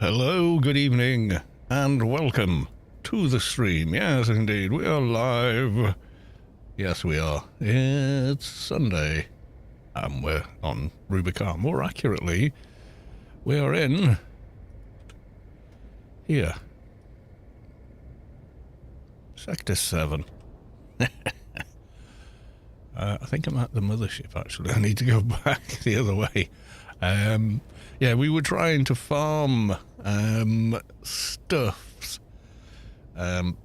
Hello, good evening, and welcome to the stream. Yes, indeed, we are live. Yes, we are. It's Sunday, and we're on Rubicon. More accurately, we are in here. Sector 7. I think I'm at the mothership, actually. I need to go back the other way. Yeah, we were trying to farm stuffs on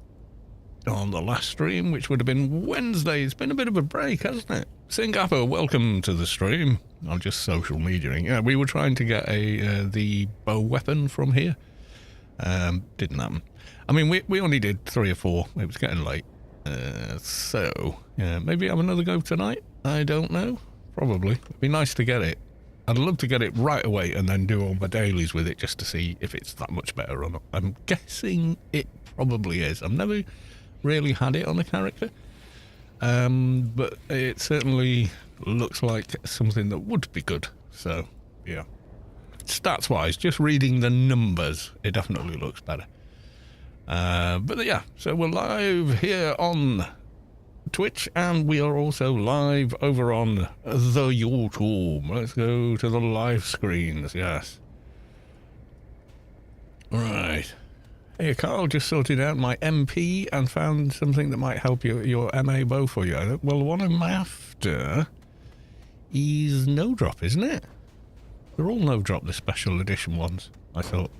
the last stream, which would have been Wednesday. It's been a bit of a break, hasn't it? Singapore, welcome to the stream. I'm just social mediaing. Yeah, we were trying to get the bow weapon from here. Didn't happen. I mean, we only did 3 or 4. It was getting late. So, yeah, maybe have another go tonight? I don't know. Probably. It'd be nice to get it. I'd love to get it right away and then do all my dailies with it just to see if it's that much better or not. I'm guessing it probably is. I've never really had it on a character. But it certainly looks like something that would be good. So, yeah. Stats-wise, just reading the numbers, it definitely looks better. But yeah, so we're live here on Twitch, and we are also live over on the YouTube. Let's go to the live screens, yes. Right. Hey, Carl just sorted out my MP and found something that might help your MA bow for you. Well, the one I'm after is no drop, isn't it? They're all no drop, the special edition ones, I thought.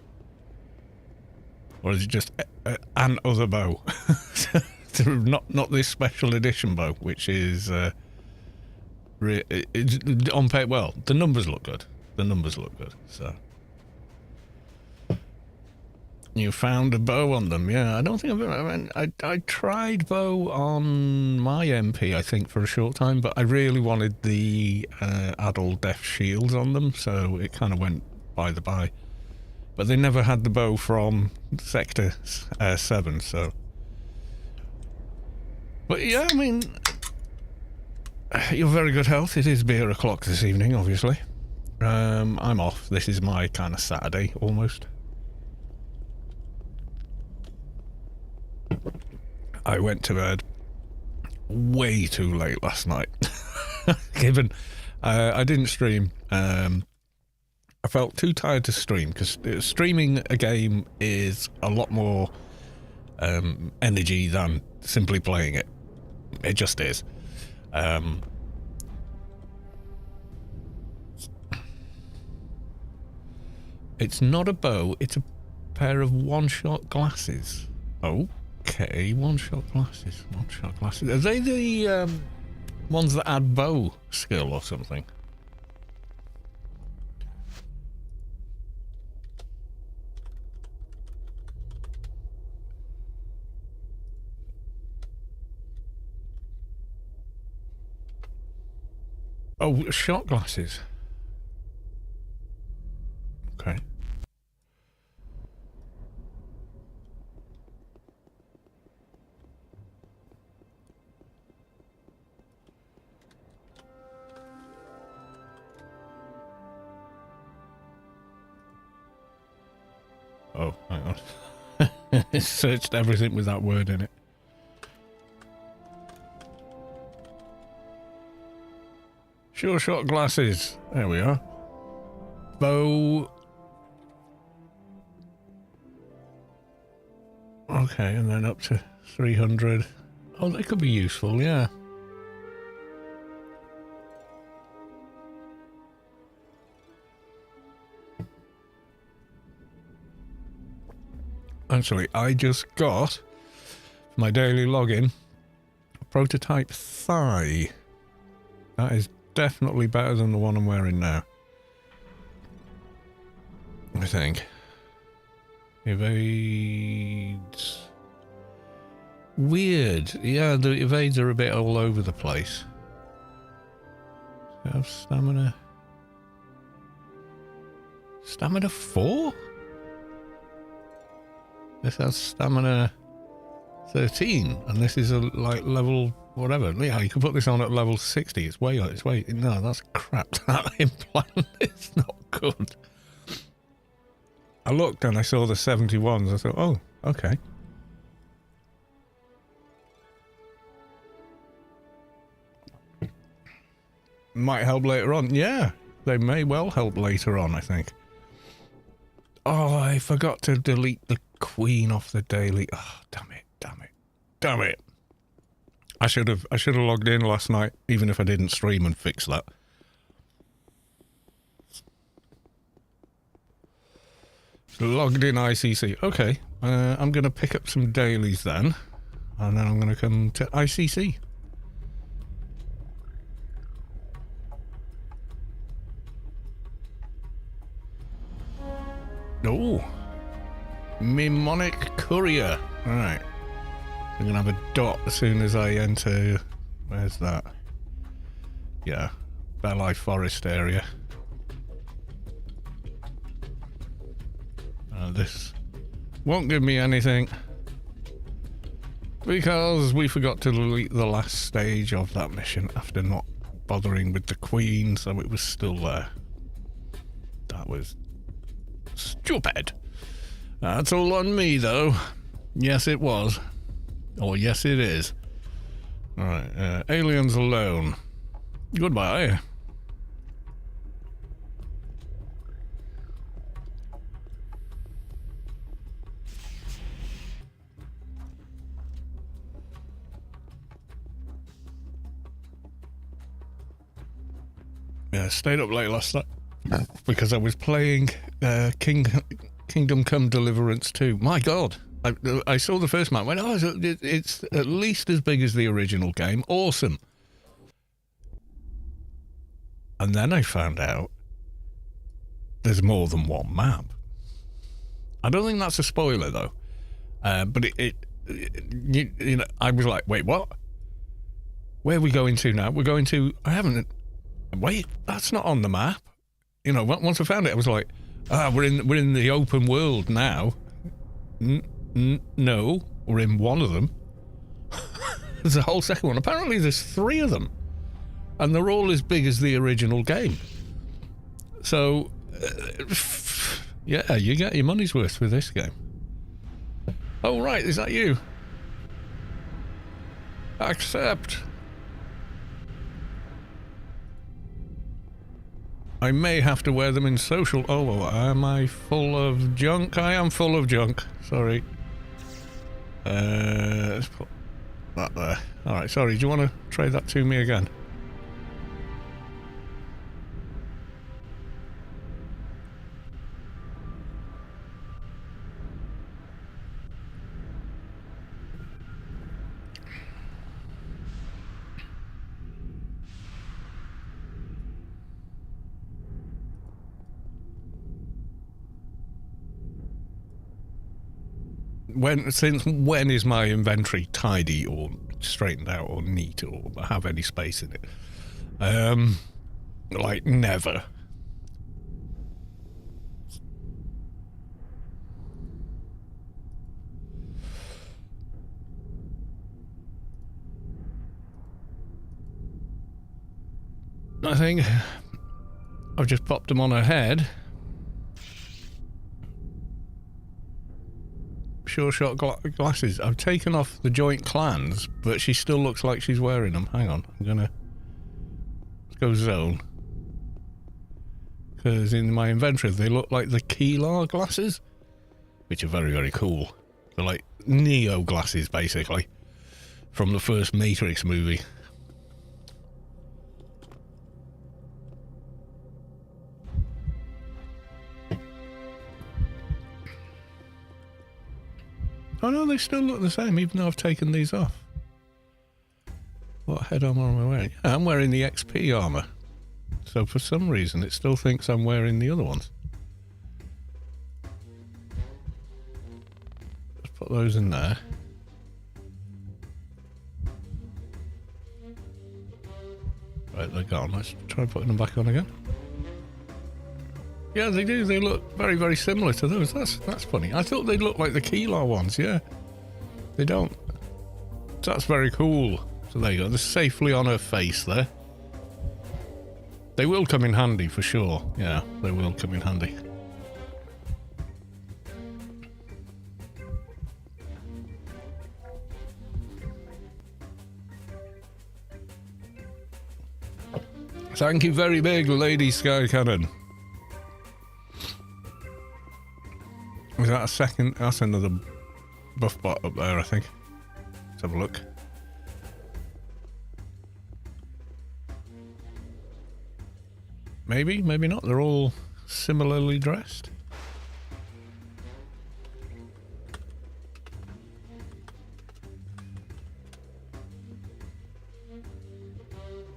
Or is it just an other bow? not this special edition bow, which is on paper. Well, the numbers look good. The numbers look good. So you found a bow on them, yeah? I don't think I've ever. I mean, I tried bow on my MP, I think, for a short time, but I really wanted the adult death shields on them, so it kind of went by the by. But they never had the bow from Sector 7, so. But yeah, I mean, you're very good health. It is beer o'clock this evening, obviously. I'm off. This is my kind of Saturday, almost. I went to bed way too late last night. Given I didn't stream. I felt too tired to stream, because streaming a game is a lot more energy than simply playing it. It just is. It's not a bow, it's a pair of one-shot glasses. Okay, one-shot glasses. One-shot glasses. Are they the ones that add bow skill or something? Oh, shot glasses. Okay. Oh, hang on. It searched everything with that word in it. Sure shot glasses. There we are. Bow. Okay, and then up to 300. Oh, they could be useful, yeah. Actually, I just got my daily login prototype thigh. That is definitely better than the one I'm wearing now, I think. Evades. Weird. Yeah, the evades are a bit all over the place. Have stamina. Stamina 4? This has stamina 13, and this is a like level whatever. Yeah, you can put this on at level 60. It's way. No, that's crap. That implant is not good. I looked and I saw the 71s. I thought, oh, okay. Might help later on. Yeah, they may well help later on, I think. Oh, I forgot to delete the Queen off the daily. Oh, damn it, damn it, damn it. I should have logged in last night, even if I didn't stream, and fix that. Logged in ICC. Okay, I'm going to pick up some dailies then, and then I'm going to come to ICC. Oh, mnemonic courier. All right, I'm going to have a dot as soon as I enter. Where's that? Yeah, Belli Forest area. This won't give me anything because we forgot to delete the last stage of that mission after not bothering with the Queen, so it was still there. That was stupid. That's all on me, though. Yes, it was. Or yes, it is. Alright, aliens alone. Goodbye. Yeah, stayed up late last night because I was playing Kingdom Come Deliverance 2. My God, I saw the first map. Went, oh, it's at least as big as the original game. Awesome. And then I found out there's more than one map. I don't think that's a spoiler though. But you know, I was like, wait, what? Where are we going to now? We're going to. I haven't. Wait, that's not on the map. You know, once I found it, I was like, we're in the open world now. No, we're in one of them. There's a whole second one. Apparently there's 3 of them. And they're all as big as the original game. So, yeah, you get your money's worth with this game. Oh, right, is that you? Accept. I may have to wear them in social. Oh, am I full of junk? I am full of junk. Sorry. Let's put that there. Alright, sorry. Do you want to trade that to me again? Since when is my inventory tidy or straightened out or neat or have any space in it? Like never. I think I've just popped them on her head. Sure shot glasses. I've taken off the joint clans, but she still looks like she's wearing them. Hang on, let's go zone. Because in my inventory they look like the Keylar glasses, which are very, very cool. They're like Neo glasses, basically, from the first Matrix movie. Oh no, they still look the same, even though I've taken these off. What head armor am I wearing? Yeah, I'm wearing the XP armor. So for some reason, it still thinks I'm wearing the other ones. Let's put those in there. Right, they're gone. Let's try putting them back on again. Yeah, they do. They look very, very similar to those. That's funny. I thought they'd look like the Keylar ones. Yeah, they don't. So that's very cool. So there you go. They're safely on her face there. They will come in handy for sure. Yeah, they will come in handy. Thank you very big, Lady Sky Cannon. Was that a second? That's another buff bot up there, I think. Let's have a look. Maybe, maybe not. They're all similarly dressed.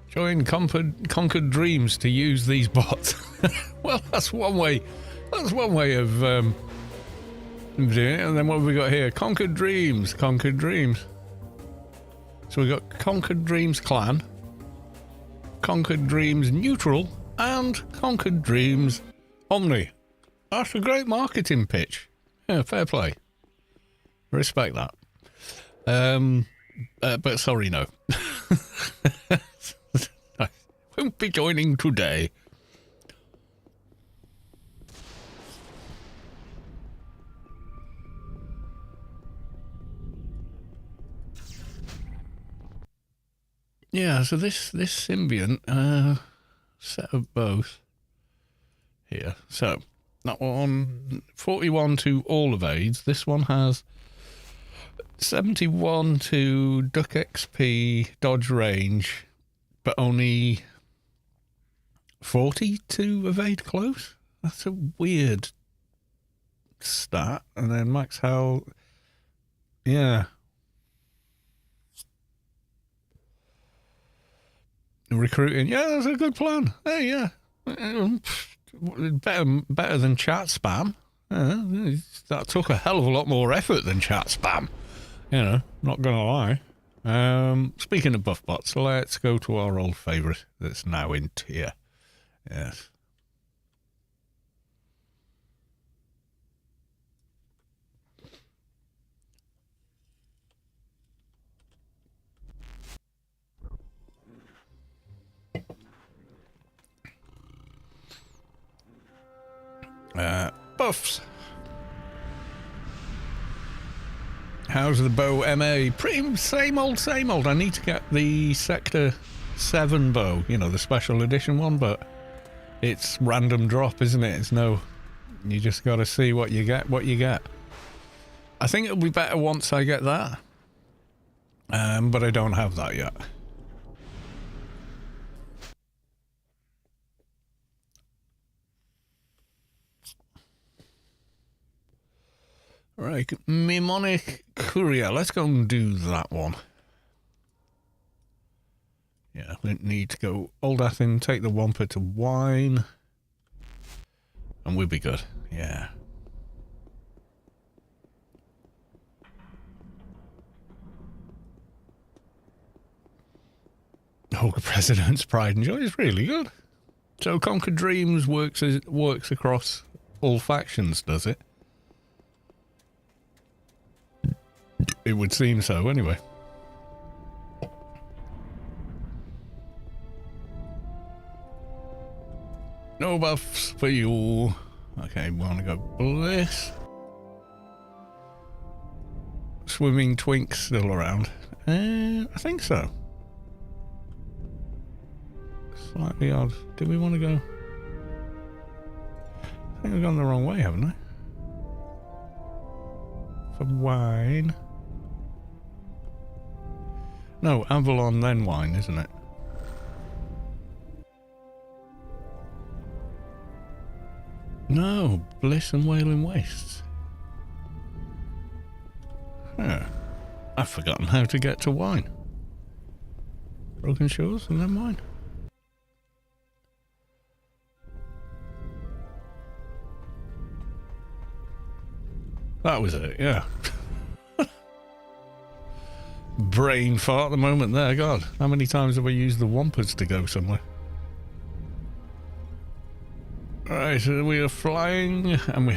Join Conquered Dreams to use these bots. Well, that's one way. That's one way of doing it. And then what have we got here? Conquered Dreams. Conquered Dreams. So we've got Conquered Dreams Clan, Conquered Dreams Neutral, and Conquered Dreams Omni. That's a great marketing pitch. Yeah, fair play. Respect that. But sorry, no. I won't be joining today. Yeah, so this symbiont set of both here. So that one 41 to all evades. This one has 71 to duck XP, dodge range, but only 40 to evade close. That's a weird stat. And then max health, yeah. Recruiting, yeah, that's a good plan. Hey, yeah, better than chat spam. That took a hell of a lot more effort than chat spam. You know, not gonna lie. Speaking of buff bots, let's go to our old favourite that's now in tier. Yes. Buffs. How's the bow MA? Pretty same old, same old. I need to get the Sector 7 bow, you know, the special edition one, but it's random drop, isn't it? It's no, you just got to see what you get, I think it'll be better once I get that. But I don't have that yet. Right, Mnemonic Courier. Let's go and do that one. Yeah, we need to go Old Athen, take the Wampa to Wine, and we'll be good. Yeah. Ogre President's Pride and Joy is really good. So Conquered Dreams works across all factions, does it? It would seem so, anyway. No buffs for you. Okay, we want to go Bliss. Swimming Twink still around. I think so. Slightly odd. Do we want to go? I think we've gone the wrong way, haven't I? For Wine. No, Avalon then Wine, isn't it? No, Bliss and Wailing Wastes. Huh. I've forgotten how to get to Wine. Broken Shores and then Wine. That was it, yeah. Brain fart at the moment there, God. How many times have I used the Wampas to go somewhere? Alright, so we are flying, and we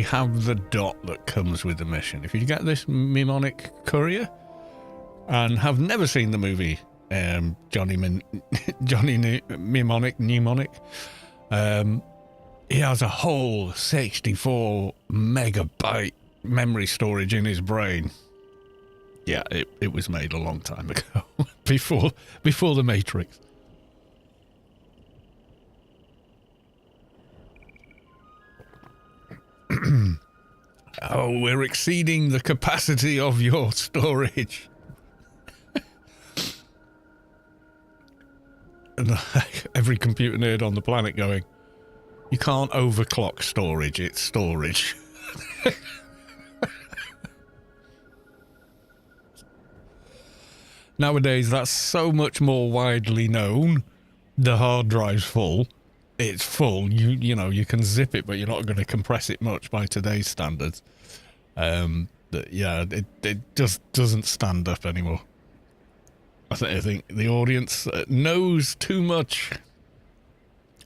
have the dot that comes with the mission. If you get this Mnemonic Courier, and have never seen the movie Johnny Mnemonic, he has a whole 64 megabyte memory storage in his brain. Yeah, it was made a long time ago, before the Matrix. Oh, we're exceeding the capacity of your storage. And every computer nerd on the planet going, you can't overclock storage, it's storage. Nowadays, that's so much more widely known. The hard drive's full. It's full. You know, you can zip it, but you're not going to compress it much by today's standards. Yeah, it just doesn't stand up anymore. I think the audience knows too much.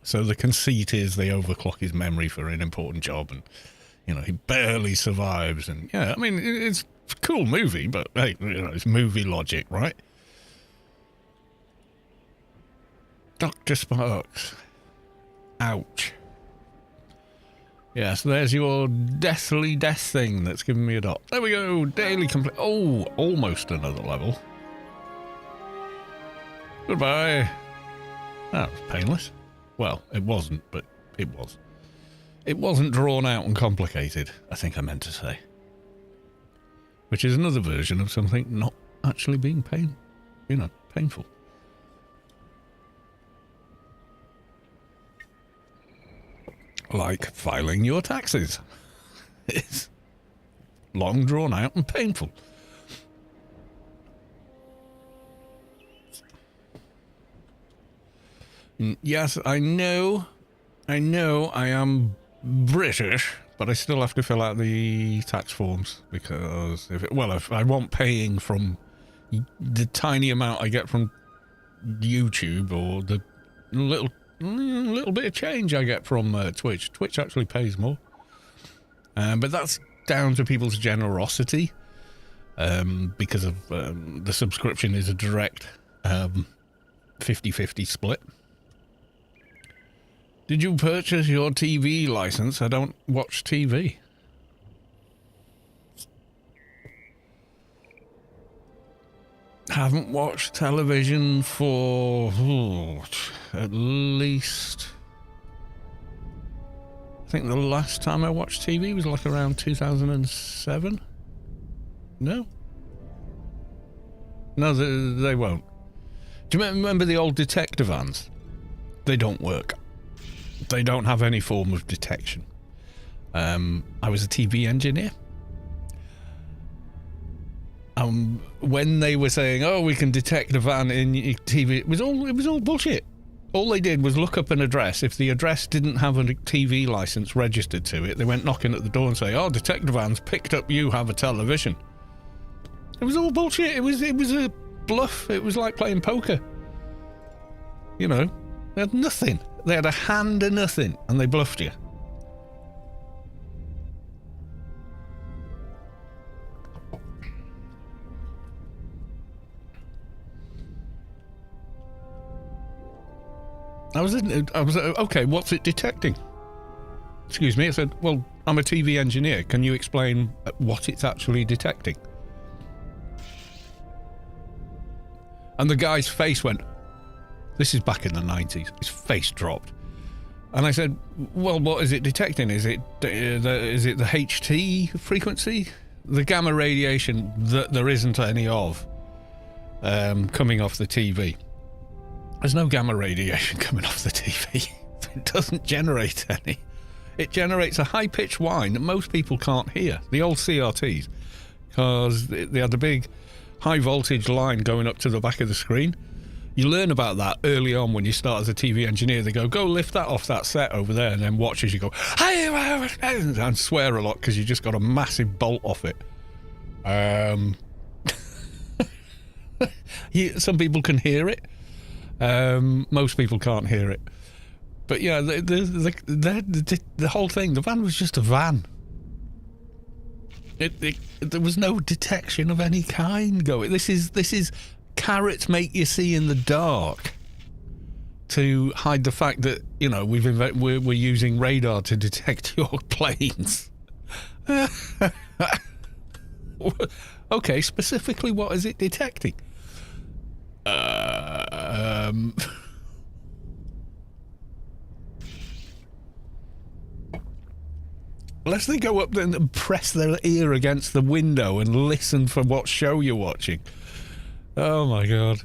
So the conceit is they overclock his memory for an important job, and you know he barely survives. And yeah, I mean it's a cool movie, but hey, you know it's movie logic, right? Dr. Sparks. Ouch. Yeah, so there's your deathly death thing that's giving me a dot. There we go. Daily complete. Oh, almost another level. Goodbye. That was painless. Well, it wasn't, but it was. It wasn't drawn out and complicated, I think I meant to say. Which is another version of something not actually being painful. Like filing your taxes. It's long drawn out and painful. Yes, I know I am British, but I still have to fill out the tax forms because if I want paying from the tiny amount I get from YouTube or the little bit of change I get from Twitch. Twitch actually pays more. But that's down to people's generosity because of the subscription is a direct 50-50 split. Did you purchase your TV license? I don't watch TV. Haven't watched television for at least... I think the last time I watched TV was like around 2007. No? No, they won't. Do you remember the old detector vans? They don't work. They don't have any form of detection. I was a TV engineer. When they were saying, "Oh, we can detect a van in your TV," it was all bullshit. All they did was look up an address. If the address didn't have a TV license registered to it, they went knocking at the door and say, "Oh, detector van's picked up. You have a television." It was all bullshit. It was a bluff. It was like playing poker. You know, they had nothing. They had a hand of nothing, and they bluffed you. I was okay, what's it detecting? Excuse me, I said, well, I'm a TV engineer. Can you explain what it's actually detecting? And the guy's face went, this is back in the 90s. His face dropped. And I said, well, what is it detecting? Is it the HT frequency? The gamma radiation that there isn't any of coming off the TV. There's no gamma radiation coming off the TV. It doesn't generate any. It generates a high-pitched whine that most people can't hear. The old CRTs, because they had the big high-voltage line going up to the back of the screen. You learn about that early on when you start as a TV engineer. They go lift that off that set over there, and then watch as you go, and swear a lot because you just got a massive bolt off it. Some people can hear it. Most people can't hear it. But yeah, the whole thing, the van was just a van. There was no detection of any kind going. This is carrots make you see in the dark to hide the fact that, you know, we're using radar to detect your planes. Okay, specifically, what is it detecting? unless they go up there and press their ear against the window and listen for what show you're watching. Oh my God.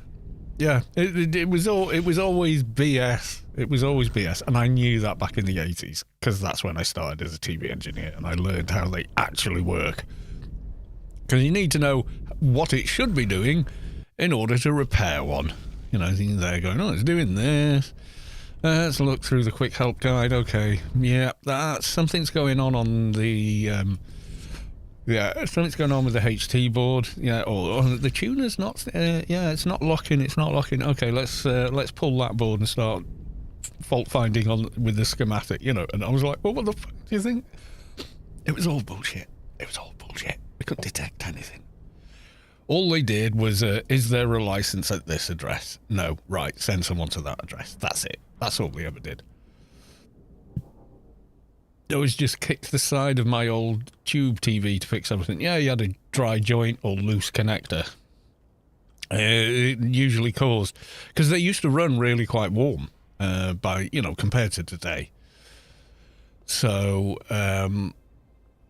Yeah, it was always BS. It was always BS, and I knew that back in the 80s because that's when I started as a TV engineer, and I learned how they actually work. Because you need to know what it should be doing in order to repair one. You know, things there going, oh, it's doing this. Let's look through the quick help guide. Okay, yeah, that's something's going on the. Something's going on with the HT board. Yeah, or the tuner's not. It's not locking. It's not locking. Okay, let's pull that board and start fault finding on with the schematic. You know, and I was like, well, what the fuck do you think? It was all bullshit. It was all bullshit. We couldn't detect anything. All they did was, is there a license at this address? No. Right, send someone to that address. That's it. That's all we ever did. I was just kicked the side of my old tube TV to fix everything. Yeah, you had a dry joint or loose connector. It usually caused... Because they used to run really quite warm, compared to today. So,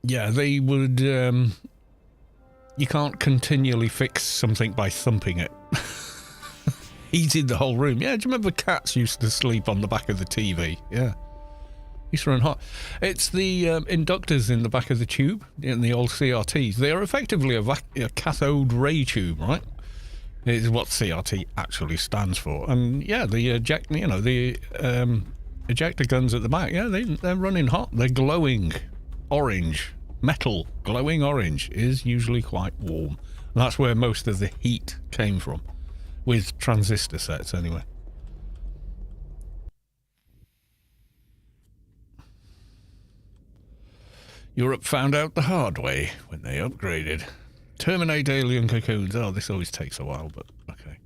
yeah, they would... you can't continually fix something by thumping it. Heated the whole room. Yeah, do you remember cats used to sleep on the back of the TV? Yeah. Used to run hot. It's the inductors in the back of the tube, in the old CRTs. They are effectively a cathode ray tube, right? Is what CRT actually stands for. And yeah, the ejector guns at the back, yeah, they're running hot. They're glowing orange. Metal, glowing orange, is usually quite warm. And that's where most of the heat came from. With transistor sets, anyway. Europe found out the hard way when they upgraded. Terminate alien cocoons. Oh, this always takes a while, but okay.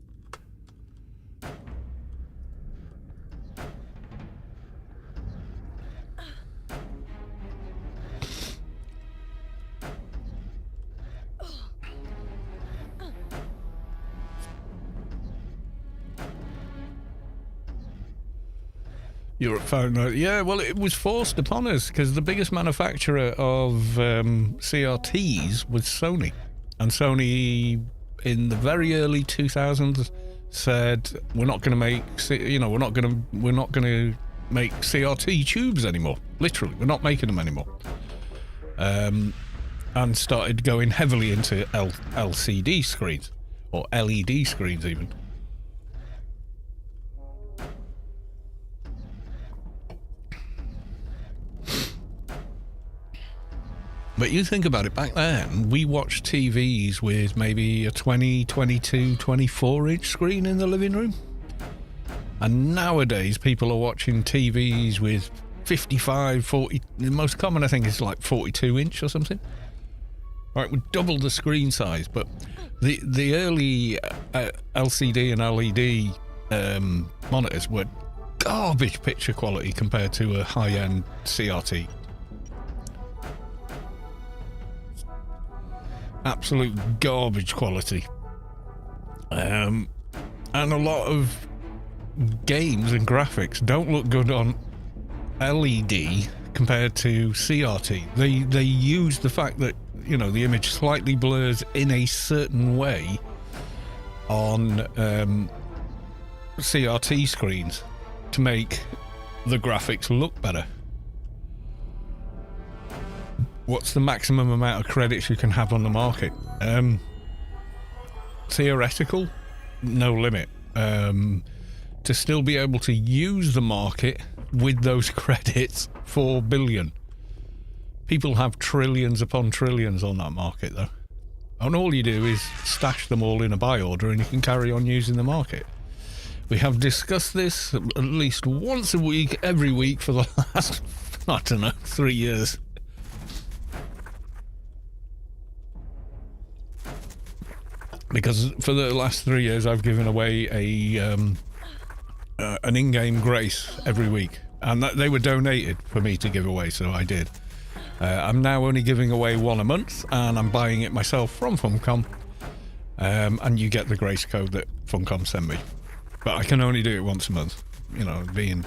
Europe found out. Yeah, well, it was forced upon us because the biggest manufacturer of CRTs was Sony, and Sony in the very early 2000s said we're not going to make make CRT tubes anymore. Literally, we're not making them anymore. And started going heavily into LCD screens or LED screens even. But you think about it, back then, we watched TVs with maybe a 20, 22, 24-inch screen in the living room. And nowadays, people are watching TVs with 55, 40... The most common, I think, is like 42-inch or something. Right, we doubled the screen size, but the early LCD and LED monitors were garbage picture quality compared to a high-end CRT. Absolute garbage quality. And a lot of games and graphics don't look good on LED compared to CRT. They use the fact that, you know, the image slightly blurs in a certain way on CRT screens to make the graphics look better. What's the maximum amount of credits you can have on the market? Theoretical, no limit. To still be able to use the market with those credits, 4 billion. People have trillions upon trillions on that market, though. And all you do is stash them all in a buy order and you can carry on using the market. We have discussed this at least once a week, every week for the last, 3 years. Because for the last 3 years, I've given away an in-game Grace every week, and they were donated for me to give away, so I did. I'm now only giving away one a month, and I'm buying it myself from Funcom, and you get the Grace code that Funcom sent me. But I can only do it once a month, being,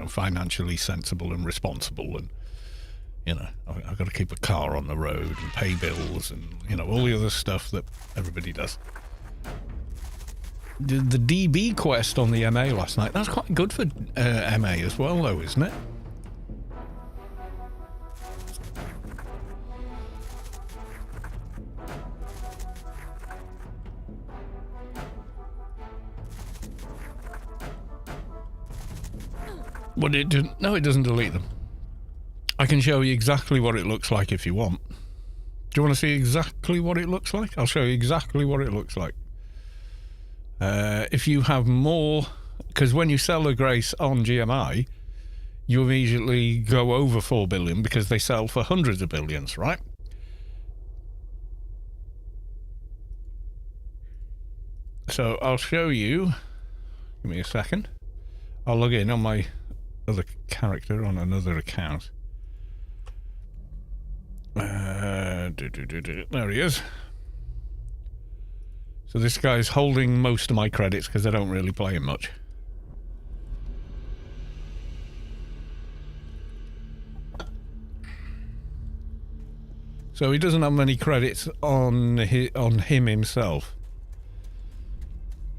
financially sensible and responsible, and You know, I've got to keep a car on the road and pay bills and, you know, all the other stuff that everybody does. The DB quest on the MA last night, that's quite good for MA as well, though, isn't it? But it didn't. No, it doesn't delete them. I can show you exactly what it looks like if you want. Do you want to see exactly what it looks like? I'll show you exactly what it looks like. If you have more, because when you sell a Grace on GMI, you immediately go over 4 billion because they sell for hundreds of billions, right? So I'll show you. Give me a second. I'll log in on my other character on another account. There he is. So this guy's holding most of my credits because I don't really play him much. So he doesn't have many credits on him himself.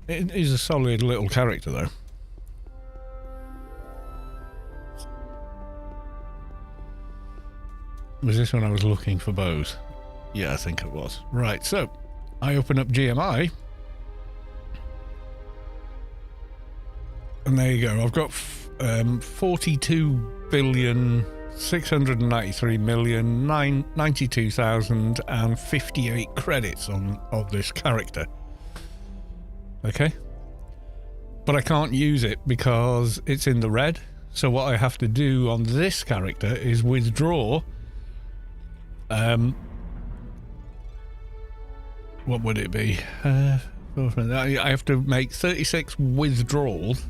He's a solid little character, though. Was this when I was looking for bows? Yeah, I think it was. Right, so I open up GMI. And there you go. I've got 42,693,092,058 credits of this character. Okay? But I can't use it because it's in the red. So what I have to do on this character is withdraw. What would it be? I have to make 36 withdrawals,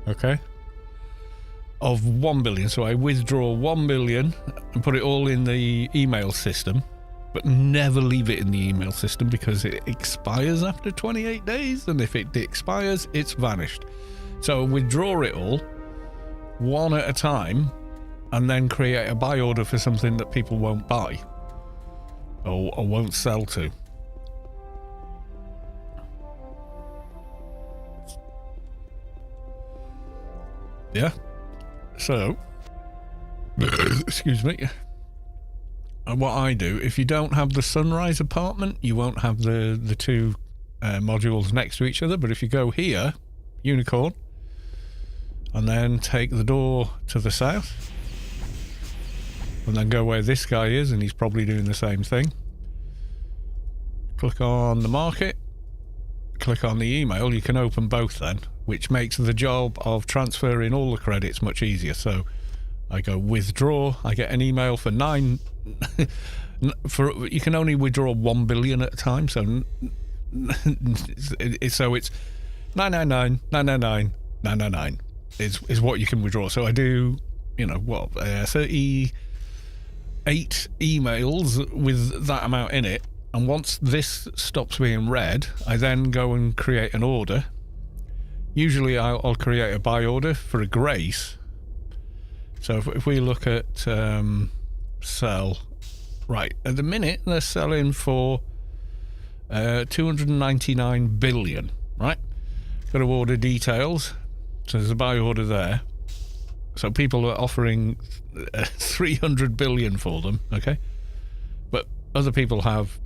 okay, of 1 billion. So I withdraw 1 billion and put it all in the email system, but never leave it in the email system because it expires after 28 days. And if it expires, it's vanished. So withdraw it all one at a time and then create a buy order for something that people won't buy or won't sell to. Yeah. So, excuse me. And what I do, if you don't have the sunrise apartment, you won't have the two modules next to each other. But if you go here, unicorn, and then take the door to the south, and then go where this guy is, and he's probably doing the same thing. Click on the market, click on the email, you can open both then, which makes the job of transferring all the credits much easier. So I go withdraw, I get an email for 9 you can only withdraw 1 billion at a time, so it's 999 999 999 is what you can withdraw. So I do, 38 emails with that amount in it, and once this stops being read, I then go and create an order. Usually I'll create a buy order for a Grace. So if we look at sell, right, at the minute they're selling for 299 billion, right? Got to order details, so there's a buy order there. So people are offering 300 billion for them, okay? But other people have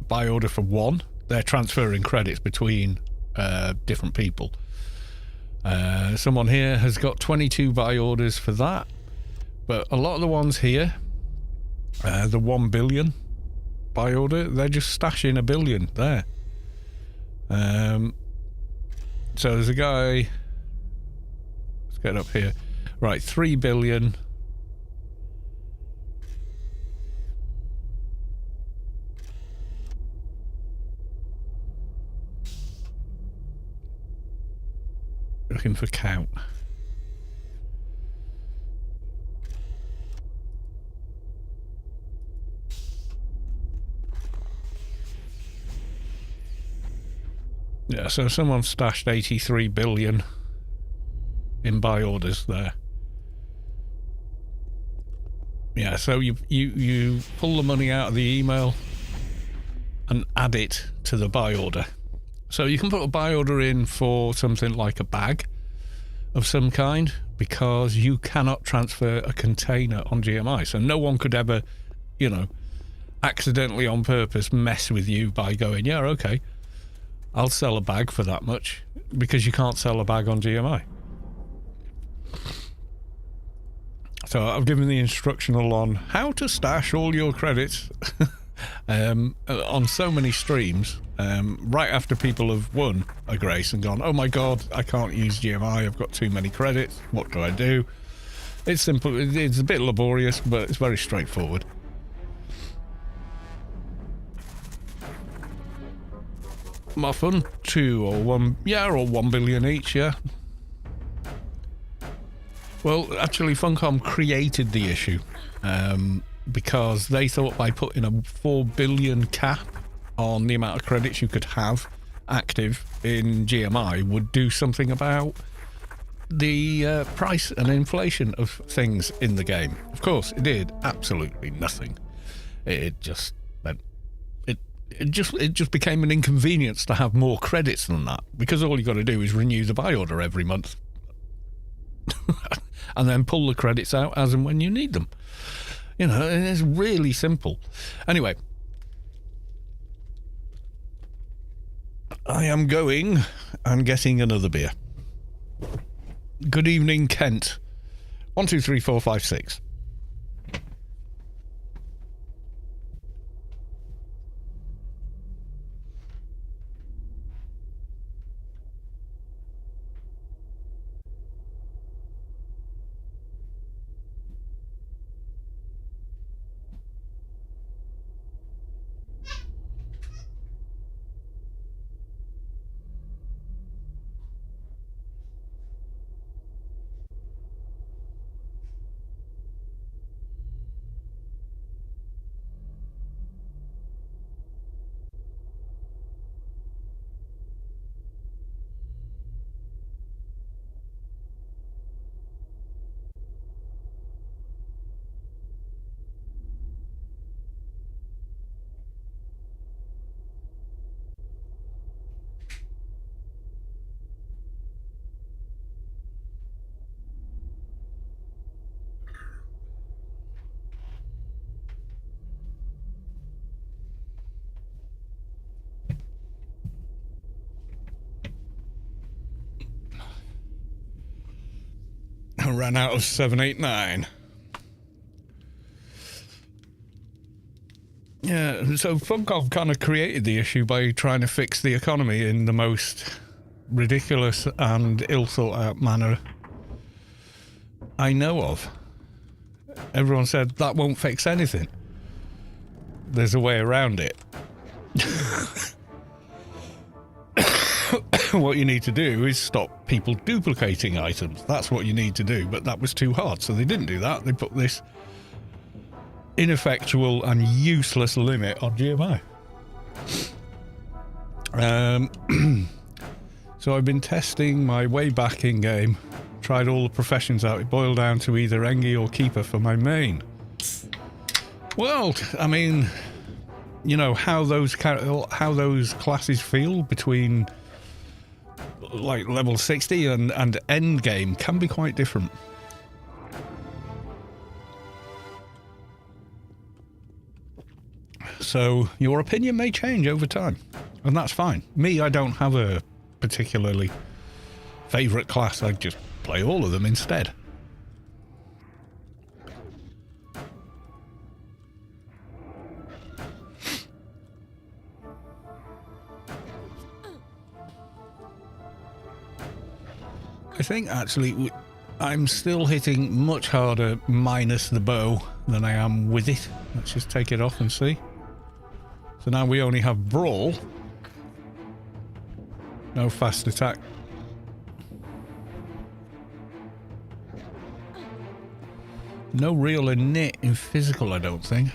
buy order for 1. They're transferring credits between different people. Someone here has got 22 buy orders for that, but a lot of the ones here, the 1 billion buy order, they're just stashing 1 billion there. So there's a guy, let's get up here, right, 3 billion. Looking for count. Yeah, so someone stashed 83 billion in buy orders there. Yeah, so you pull the money out of the email and add it to the buy order. So you can put a buy order in for something like a bag of some kind, because you cannot transfer a container on GMI. So no one could ever, you know, accidentally on purpose mess with you by going, yeah, okay, I'll sell a bag for that much, because you can't sell a bag on GMI. So I've given the instructional on how to stash all your credits on so many streams, right after people have won a grace and gone, oh my god, I can't use GMI, I've got too many credits, what do I do? It's simple, it's a bit laborious, but it's very straightforward. Muffin, 2 or 1, yeah, or 1 billion each, yeah. Well, actually, Funcom created the issue because they thought by putting a 4 billion cap on the amount of credits you could have active in GMI would do something about the price and inflation of things in the game. Of course, it did absolutely nothing. It just meant it just became an inconvenience to have more credits than that, because all you got to do is renew the buy order every month. And then pull the credits out as and when you need them. You know, it's really simple. Anyway, I am going and getting another beer. Good evening, Kent. 1, 2, 3, 4, 5, 6. I ran out of 789. Yeah, so Funcom kind of created the issue by trying to fix the economy in the most ridiculous and ill thought out manner I know of. Everyone said that won't fix anything. There's a way around it. What you need to do is stop people duplicating items. That's what you need to do, but that was too hard, so they didn't do that. They put this ineffectual and useless limit on GMI. So I've been testing my way back in game, tried all the professions out. It boiled down to either Engie or Keeper for my main. Well, I mean, you know how those classes feel between like level 60 and end game can be quite different. So your opinion may change over time, and that's fine. Me, I don't have a particularly favourite class. I just play all of them instead. I think actually I'm still hitting much harder minus the bow than I am with it. Let's just take it off and see. So now we only have brawl. No fast attack. No real innate in physical, I don't think.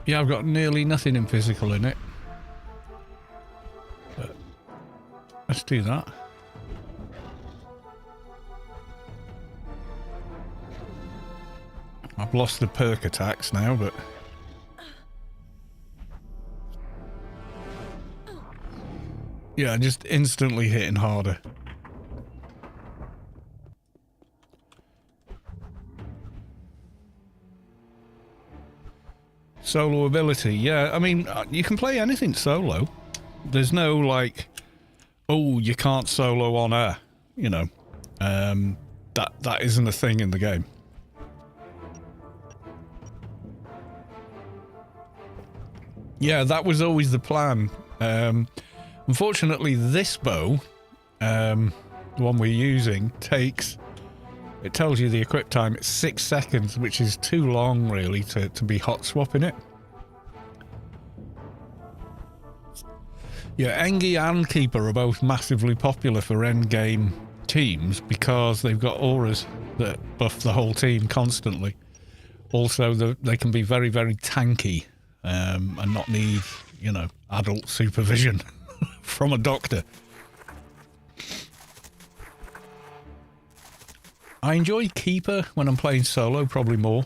Yeah, I've got nearly nothing in physical in it. Let's do that. I've lost the perk attacks now, but... yeah, just instantly hitting harder. Solo ability, yeah, I mean, you can play anything solo. There's no, like, oh, you can't solo on air, you know. That isn't a thing in the game. Yeah, that was always the plan. Unfortunately, this bow, the one we're using, it tells you the equip time, it's 6 seconds, which is too long, really, to be hot swapping it. Yeah, Engi and Keeper are both massively popular for endgame teams because they've got auras that buff the whole team constantly. Also, they can be very, very tanky and not need, you know, adult supervision from a doctor. I enjoy Keeper when I'm playing solo, probably more.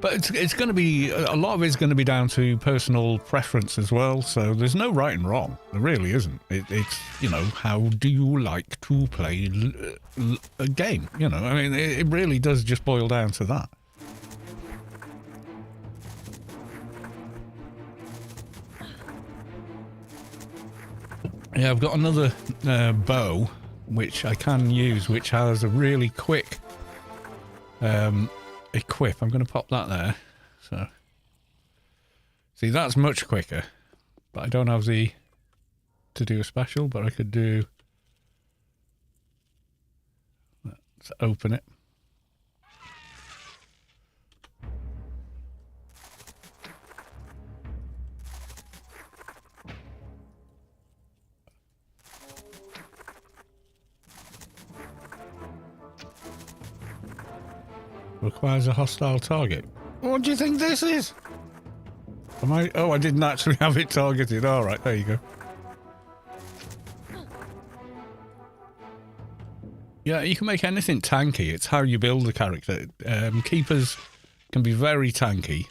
But it's going to be, a lot of it's going to be down to personal preference as well, so there's no right and wrong. There really isn't. It's, you know, how do you like to play a game? You know, I mean, it really does just boil down to that. Yeah, I've got another bow, which I can use, which has a really quick equip. I'm going to pop that there. So, see, that's much quicker, but I don't have the to do a special, but I could do. Let's open it. Requires a hostile target. What do you think this is? Am I? Oh, I didn't actually have it targeted. All right, there you go. Yeah, you can make anything tanky. It's how you build the character. Keepers can be very tanky.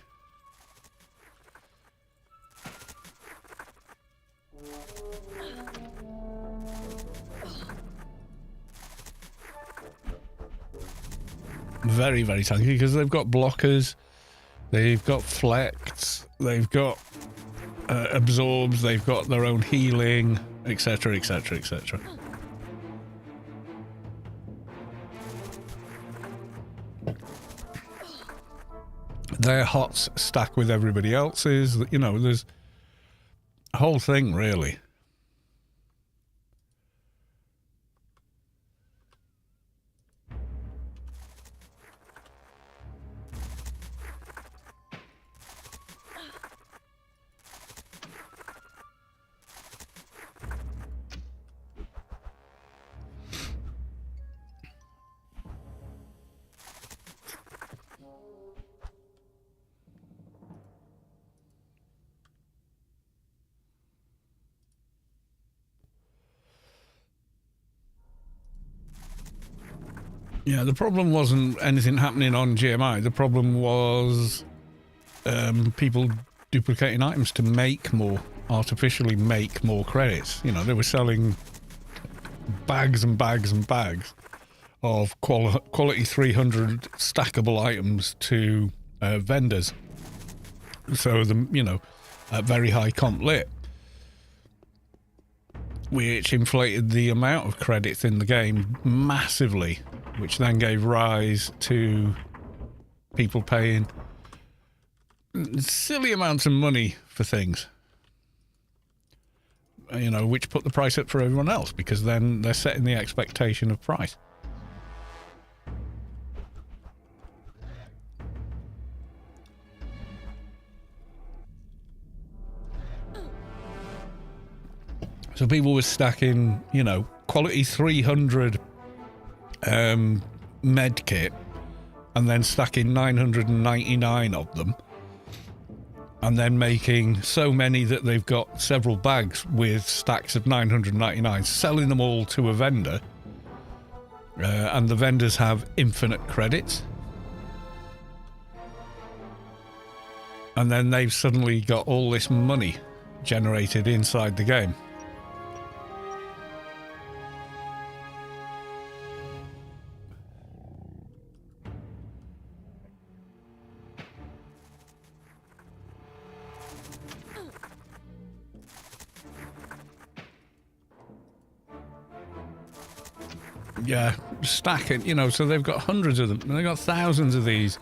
Very, very tanky because they've got blockers, they've got flects, they've got absorbs, they've got their own healing, etc, etc, etc. Their hots stack with everybody else's, you know, there's a whole thing really. Yeah, the problem wasn't anything happening on GMI. The problem was people duplicating items to make more, artificially make more credits. You know, they were selling bags and bags and bags of quality 300 stackable items to vendors. So, you know, at very high comp lit, which inflated the amount of credits in the game massively, which then gave rise to people paying silly amounts of money for things. You know, which put the price up for everyone else, because then they're setting the expectation of price. So people were stacking, you know, quality 300 med kit and then stacking 999 of them, and then making so many that they've got several bags with stacks of 999, selling them all to a vendor and the vendors have infinite credits. And then they've suddenly got all this money generated inside the game. Yeah, stacking, you know, so they've got hundreds of them, and they've got thousands of these,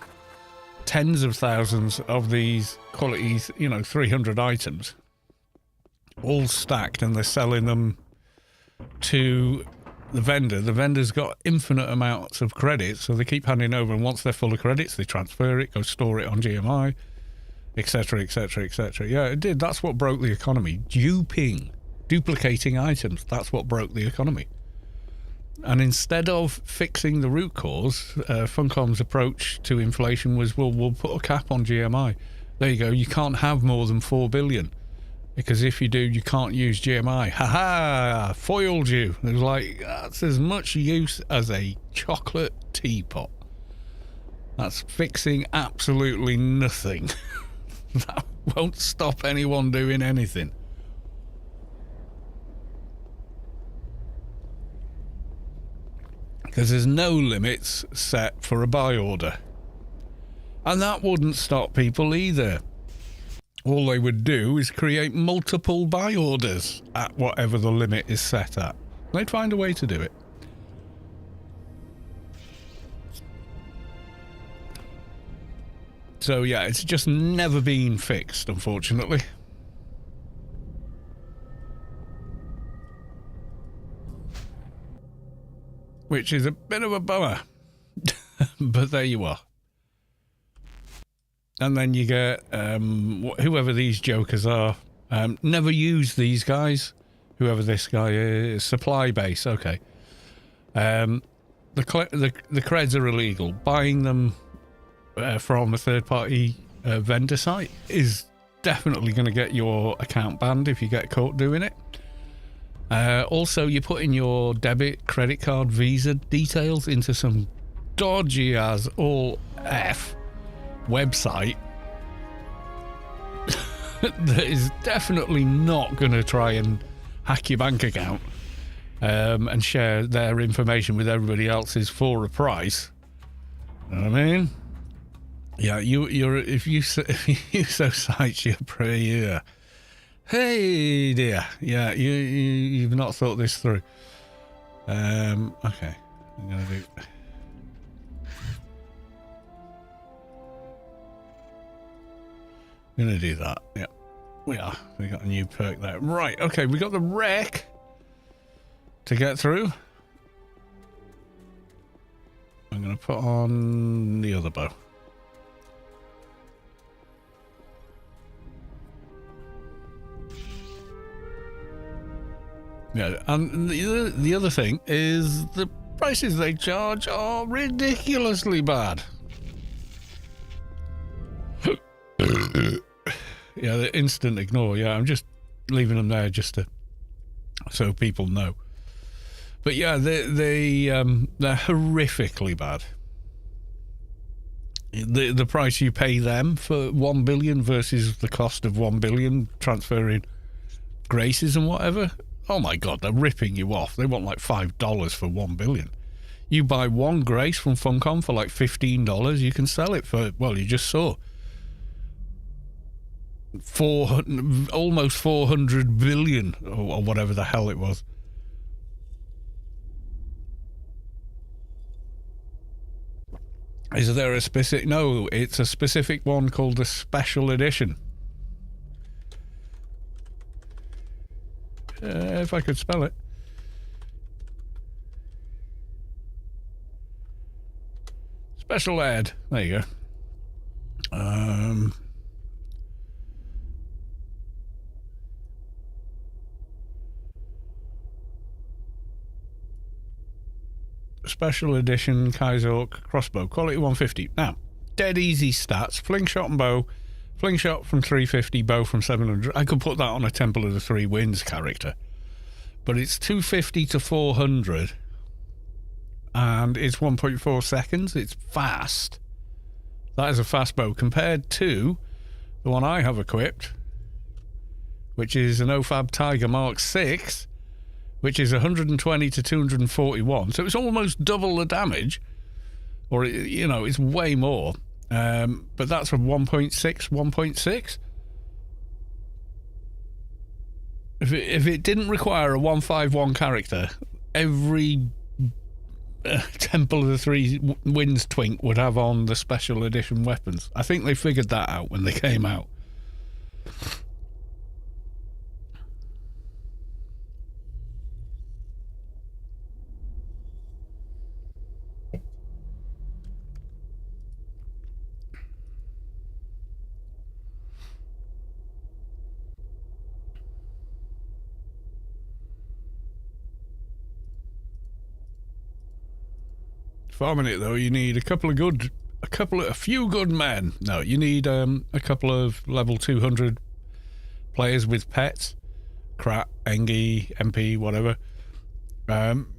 tens of thousands of these qualities, you know, 300 items, all stacked, and they're selling them to the vendor. The vendor's got infinite amounts of credits, so they keep handing over, and once they're full of credits, they transfer it, go store it on GMI, etc., etc., etc. Yeah, it did. That's what broke the economy. Duplicating items, that's what broke the economy. And instead of fixing the root cause, Funcom's approach to inflation was, well, we'll put a cap on GMI. There you go. You can't have more than 4 billion. Because if you do, you can't use GMI. Ha-ha! Foiled you. It was like, that's as much use as a chocolate teapot. That's fixing absolutely nothing. That won't stop anyone doing anything. Because there's no limits set for a buy order. And that wouldn't stop people either. All they would do is create multiple buy orders at whatever the limit is set at. They'd find a way to do it. So yeah, it's just never been fixed, unfortunately. Which is a bit of a bummer. But there you are. And then you get whoever these jokers are. Never use these guys. Whoever this guy is. Supply base, okay. The creds are illegal. Buying them from a third-party vendor site is definitely going to get your account banned if you get caught doing it. Also, you put in your debit, credit card, Visa details into some dodgy as all F website that is definitely not going to try and hack your bank account and share their information with everybody else's for a price. You know what I mean? Yeah, if you use those sites, you're pretty. Hey dear, yeah, you've not thought this through. Okay, I'm gonna do. I'm gonna do that. Yeah, we are. We got a new perk there. Right. Okay, we got the wreck to get through. I'm gonna put on the other bow. Yeah, and the other thing is the prices they charge are ridiculously bad. Yeah, the instant ignore. Yeah, I'm just leaving them there just to so people know. But yeah, they're horrifically bad. The price you pay them for 1 billion versus the cost of 1 billion transferring graces and whatever. Oh my God, they're ripping you off. They want like $5 for 1 billion. You buy one grace from Funcom for like $15, you can sell it for, well, you just saw, almost 400 billion or whatever the hell it was. Is there a specific? No, it's a specific one called the Special Edition. If I could spell it. Special Ed. There you go. Special Edition Kaizork crossbow, quality 150. Now, dead easy stats. Flingshot and bow. Flingshot from 350, bow from 700. I could put that on a Temple of the Three Winds character. But it's 250 to 400. and it's 1.4 seconds. It's fast. That is a fast bow compared to the one I have equipped, which is an OFAB Tiger Mark 6, which is 120 to 241. So it's almost double the damage, or, you know, it's way more. But that's from 1.6. If it didn't require a 151 character, every Temple of the Three Winds twink would have on the special edition weapons. I think they figured that out when they came out. Farming it though, you need a few good men. No, you need a couple of level 200 players with pets, Krat, Engi, MP, whatever.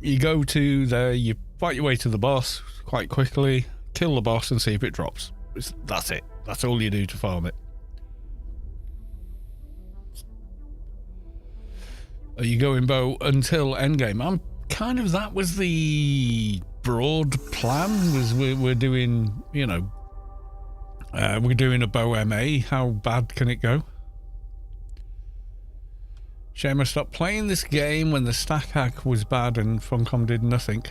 You go to there, you fight your way to the boss quite quickly, kill the boss and see if it drops. That's it. That's all you do to farm it. You go in bow until endgame. That was the broad plan, was we're doing, you know, we're doing a bow MA. How bad can it go? Shame I stopped playing this game when the stack hack was bad and Funcom did nothing.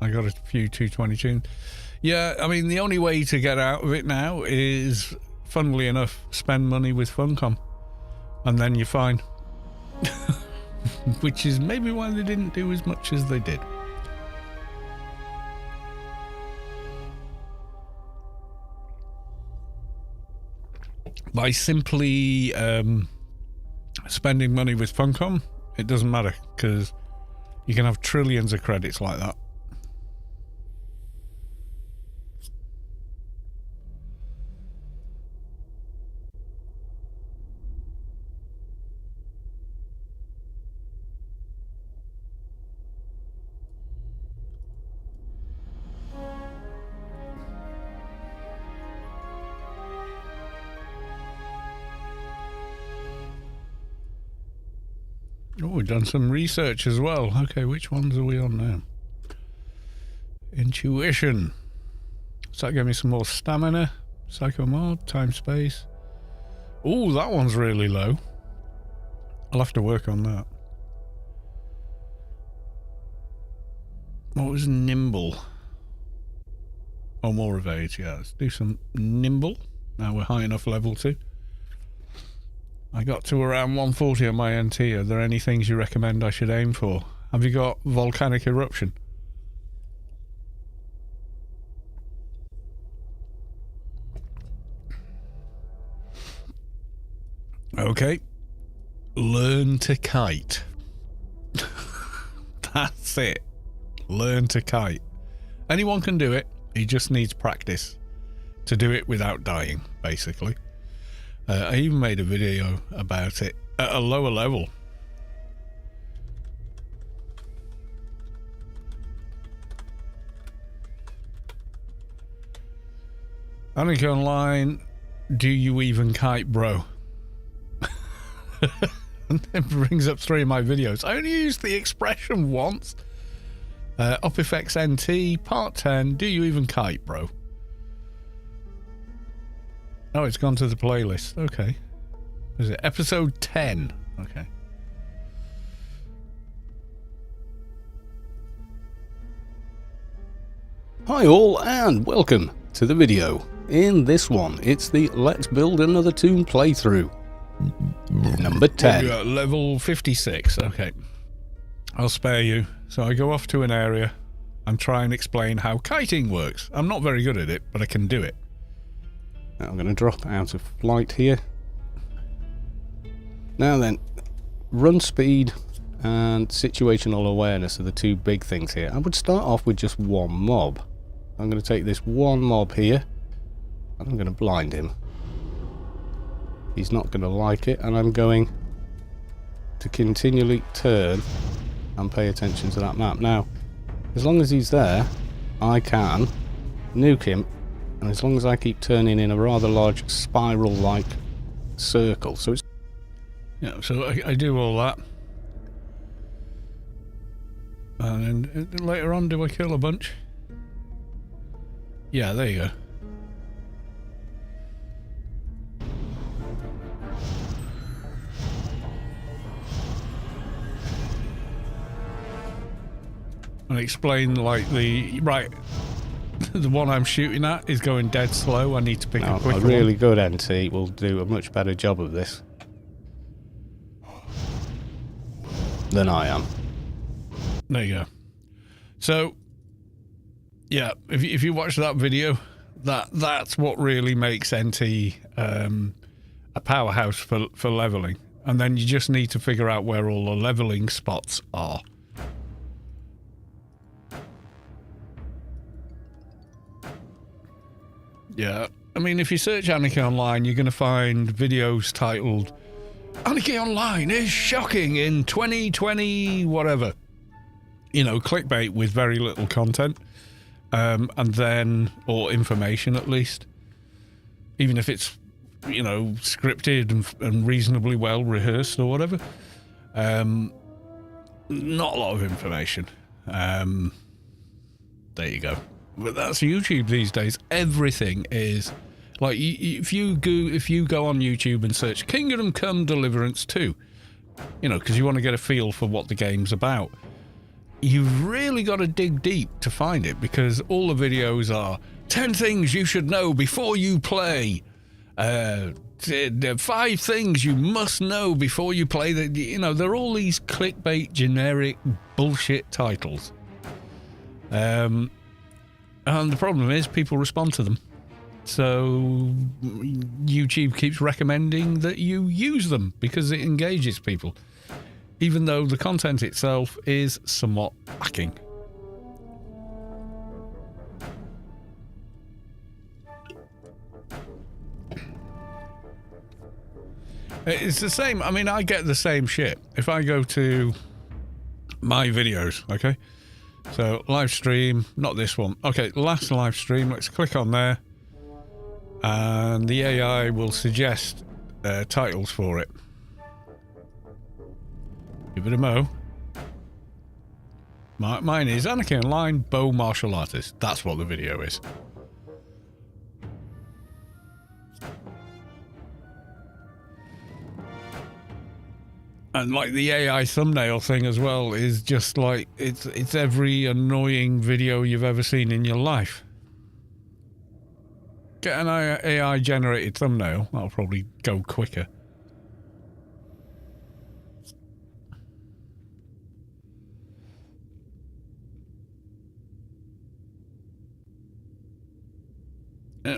I got a few 220 tunes. Yeah, I mean, the only way to get out of it now is, funnily enough, spend money with Funcom, and then you're fine. Which is maybe why they didn't do as much as they did. By simply spending money with Funcom, it doesn't matter, because you can have trillions of credits like that. Oh, we've done some research as well. Okay, which ones are we on now? Intuition. So that gave me some more stamina. Psycho mod, time space. Oh, that one's really low. I'll have to work on that. What was nimble? Oh, more evade. Yeah, let's do some nimble. Now we're high enough level 2. I got to around 140 on my NT. Are there any things you recommend I should aim for? Have you got volcanic eruption? Okay. Learn to kite. That's it. Learn to kite. Anyone can do it. He just needs practice to do it without dying, basically. I even made a video about it at a lower level. Anarchy Online, do you even kite, bro? And it brings up 3 of my videos. I only used the expression once. Up Effects NT, part 10, do you even kite, bro? Oh, it's gone to the playlist. Okay. Is it episode 10? Okay. Hi all, and welcome to the video. In this one, it's the Let's Build Another Tomb playthrough. Number 10. We're at level 56. Okay. I'll spare you. So I go off to an area and try and explain how kiting works. I'm not very good at it, but I can do it. I'm going to drop out of flight here. Now then, run speed and situational awareness are the 2 big things here. I would start off with just one mob. I'm going to take this one mob here and I'm going to blind him. He's not going to like it, and I'm going to continually turn and pay attention to that map. Now, As long as he's there, I can nuke him, and as long as I keep turning in a rather large spiral-like circle, so it's... Yeah, so I do all that. And then later on, do I kill a bunch? Yeah, there you go. And explain, like, right, the one I'm shooting at is going dead slow. I need to pick a quicker one. A really good NT will do a much better job of this than I am. There you go. So, yeah, if you watch that video, that's what really makes NT a powerhouse for leveling. And then you just need to figure out where all the leveling spots are. Yeah, I mean, if you search Anarchy online, you're going to find videos titled Anarchy Online is shocking in 2020 whatever. You know, clickbait with very little content. And then, or information at least. Even if it's, you know, scripted and reasonably well rehearsed or whatever. Not a lot of information. There you go. But that's YouTube these days. Everything is like, if you go on YouTube and search Kingdom Come Deliverance 2, you know, because you want to get a feel for what the game's about, you've really got to dig deep to find it, because all the videos are 10 things you should know before you play, 5 things you must know before you play. You know, they're all these clickbait generic bullshit titles. And the problem is people respond to them. So YouTube keeps recommending that you use them because it engages people, even though the content itself is somewhat lacking. It's the same. I mean, I get the same shit. If I go to my videos, okay? So, live stream, not this one. Okay, last live stream, let's click on there. And the AI will suggest titles for it. Give it a mo. Mine is Anarchy Online Bow Martial Artist. That's what the video is. And like the AI thumbnail thing as well is just like, it's every annoying video you've ever seen in your life. Get an AI generated thumbnail, that'll probably go quicker.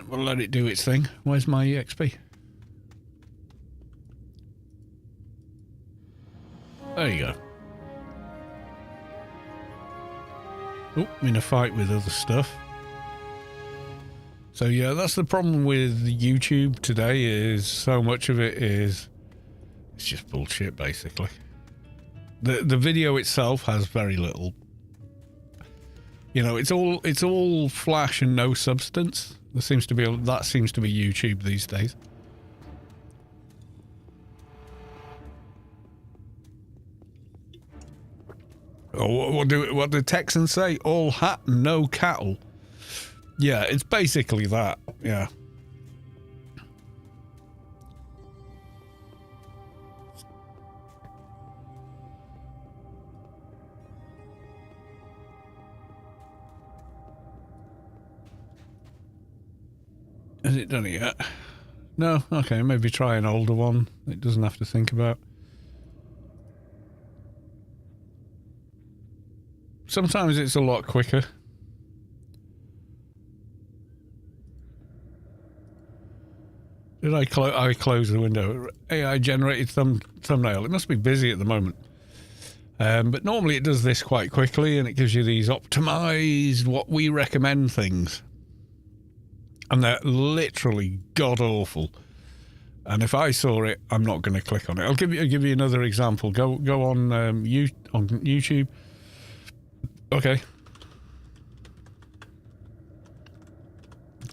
We'll let it do its thing. Where's my EXP? There you go. Oh, I'm in a fight with other stuff. So yeah, that's the problem with YouTube today, is so much of it is, it's just bullshit basically. The video itself has very little, you know, it's all flash and no substance. That seems to be YouTube these days. Oh, what do the Texans say? All hat and no cattle. Yeah, it's basically that. Yeah. Has it done it yet? No? Okay, maybe try an older one. It doesn't have to think about. Sometimes it's a lot quicker. Did I close the window? AI generated thumbnail. It must be busy at the moment. But normally it does this quite quickly, and it gives you these optimized, what we recommend things. And they're literally god awful. And if I saw it, I'm not going to click on it. I'll give you another example. Go on YouTube. Okay.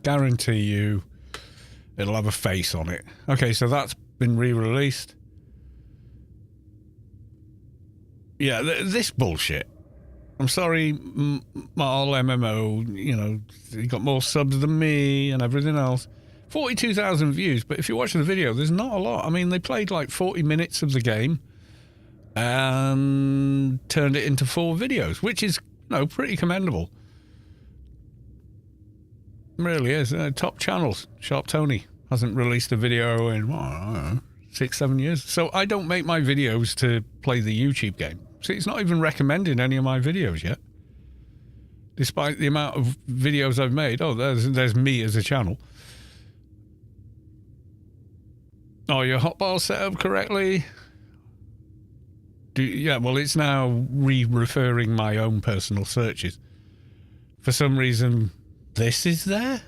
guarantee you it'll have a face on it. Okay, so that's been re-released. Yeah, this bullshit. I'm sorry, Marl MMO, you know, he got more subs than me and everything else. 42,000 views, but if you watch the video, there's not a lot. I mean, they played like 40 minutes of the game and turned it into 4 videos, which is, you know, pretty commendable. It really is. Top channels. Sharp Tony hasn't released a video in, well, I don't know, 6-7 years. So I don't make my videos to play the YouTube game. See, it's not even recommending any of my videos yet. Despite the amount of videos I've made. Oh, there's me as a channel. Oh, your hotbar set up correctly? Yeah, well, it's now re-referring my own personal searches. For some reason, this is there?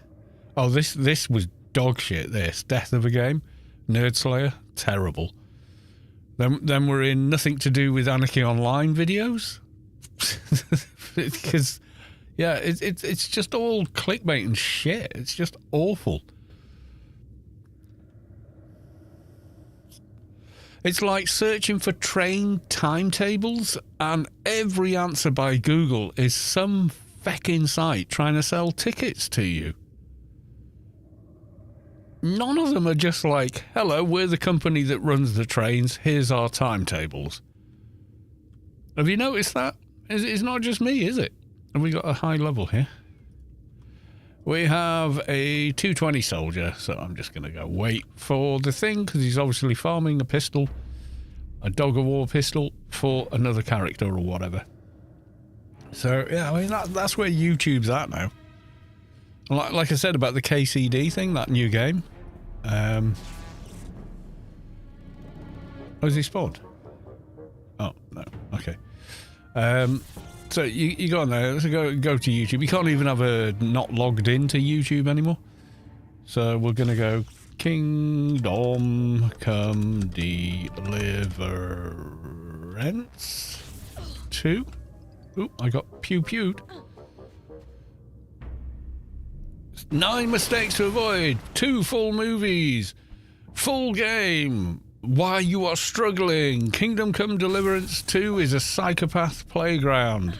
Oh, this was dog shit, this. Death of a Game. Nerd Slayer. Terrible. Then we're in nothing to do with Anarchy Online videos. Because, yeah, it's just all clickbait and shit. It's just awful. It's like searching for train timetables, and every answer by Google is some fecking site trying to sell tickets to you. None of them are just like, hello, we're the company that runs the trains, here's our timetables. Have you noticed that? It's not just me, is it? Have we got a high level here? We have a 220 soldier, so I'm just going to go wait for the thing, because he's obviously farming a pistol, a dog of war pistol, for another character or whatever. So, yeah, I mean, that's where YouTube's at now. Like I said about the KCD thing, that new game. Oh, has he spawned? Oh, no. Okay. So you go on there. Let's go to YouTube. You can't even have a not logged into YouTube anymore. So we're going to go Kingdom Come Deliverance 2. Ooh, I got pew-pewed. 9 mistakes to avoid, 2 full movies, full game, why you are struggling, Kingdom Come Deliverance 2 is a psychopath playground.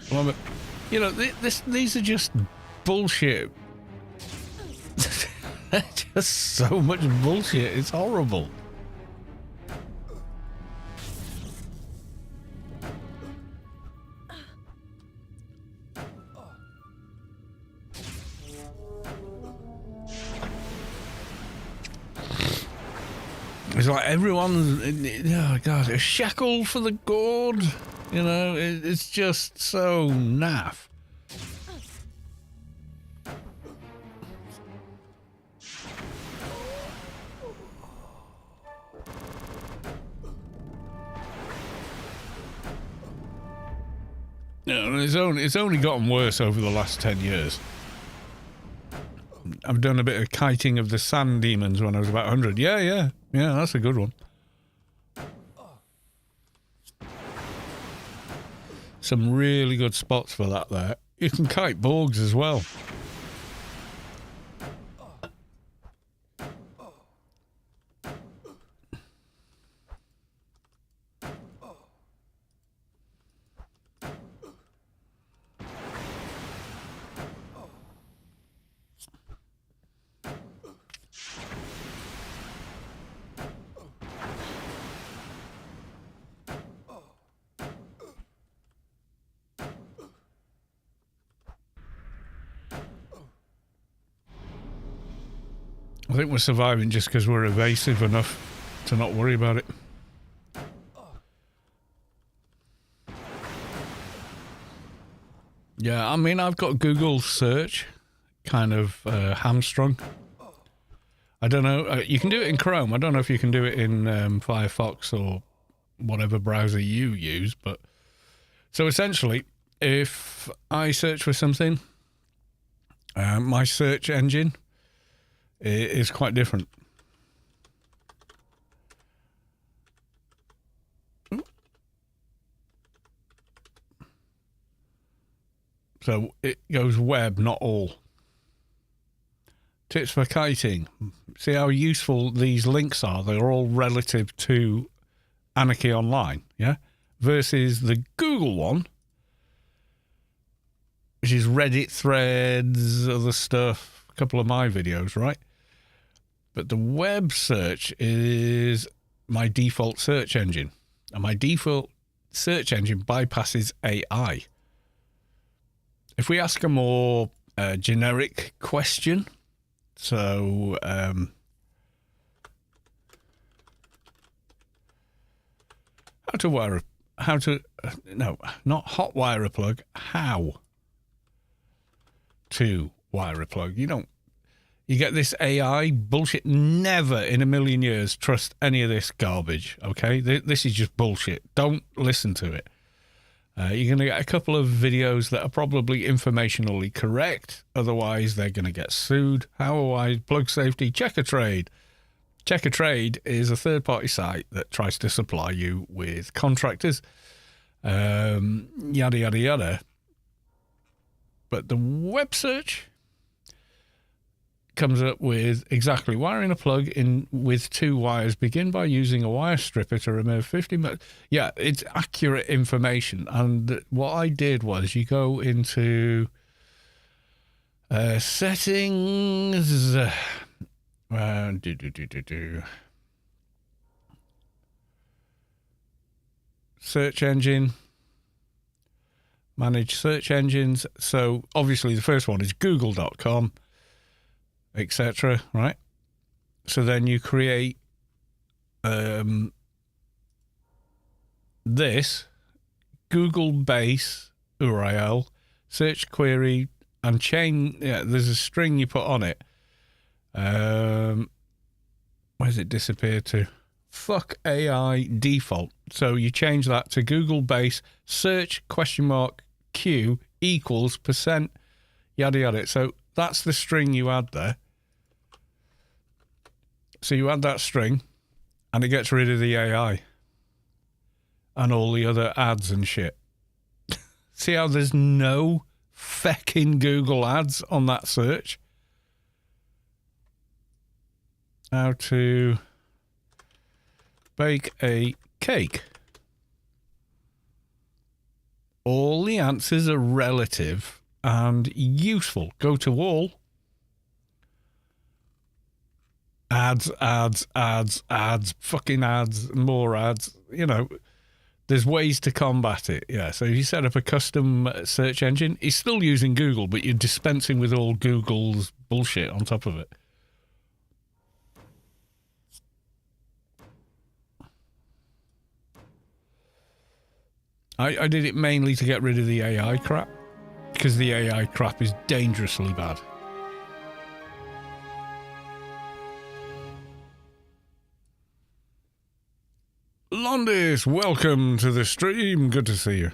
You know, these are just bullshit. Just so much bullshit, it's horrible. It's like everyone's, oh God, a shackle for the gourd. You know, it's just so naff. You know, it's only gotten worse over the last 10 years. I've done a bit of kiting of the sand demons when I was about 100. Yeah, that's a good one. Some really good spots for that there. You can kite Borgs as well. I think we're surviving just because we're evasive enough to not worry about it. Yeah, I mean, I've got Google search kind of hamstrung. I don't know. You can do it in Chrome. I don't know if you can do it in Firefox or whatever browser you use. But so essentially, if I search for something, my search engine is quite different. So it goes web, not all. Tips for kiting. See how useful these links are? They're all relative to Anarchy Online, yeah? Versus the Google one, which is Reddit threads, other stuff, a couple of my videos, right? But the web search is my default search engine. And my default search engine bypasses AI. If we ask a more generic question, so how to wire not hot wire a plug, how to wire a plug. You get this AI bullshit. Never in a million years trust any of this garbage, okay? This is just bullshit. Don't listen to it. You're going to get a couple of videos that are probably informationally correct. Otherwise, they're going to get sued. How plug safety? Check a Trade. Check a Trade is a third-party site that tries to supply you with contractors. Yada, yada, yada. But the web search comes up with exactly wiring a plug in with 2 wires. Begin by using a wire stripper to remove 50 yeah, it's accurate information. And what I did was you go into settings, search engine, manage search engines. So obviously the first one is google.com, etc., right? So then you create this Google base URL, search query, and chain. Yeah, there's a string you put on it. Where's it disappear to? Fuck AI default. So you change that to Google base search $Q equals %, yada yada. So that's the string you add there. So you add that string and it gets rid of the AI and all the other ads and shit. See how there's no fecking Google ads on that search? How to bake a cake. All the answers are relative and useful. Go to all. Ads, fucking ads, more ads. There's ways to combat it. Yeah, so if you set up a custom search engine, it's still using Google, but you're dispensing with all Google's bullshit on top of it. I did it mainly to get rid of the AI crap, because the AI crap is dangerously bad. Londis, welcome to the stream. Good to see you.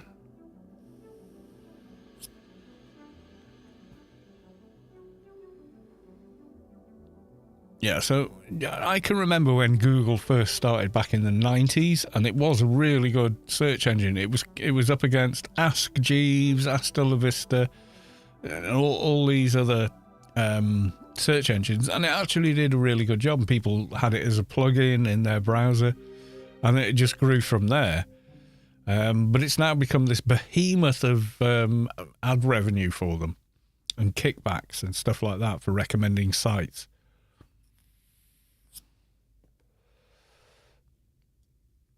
Yeah, so I can remember when Google first started back in the 90s, and it was a really good search engine. It was up against Ask Jeeves, Hasta La Vista, and all these other search engines, and it actually did a really good job. People had it as a plugin in their browser, and it just grew from there. But it's now become this behemoth of ad revenue for them, and kickbacks and stuff like that for recommending sites.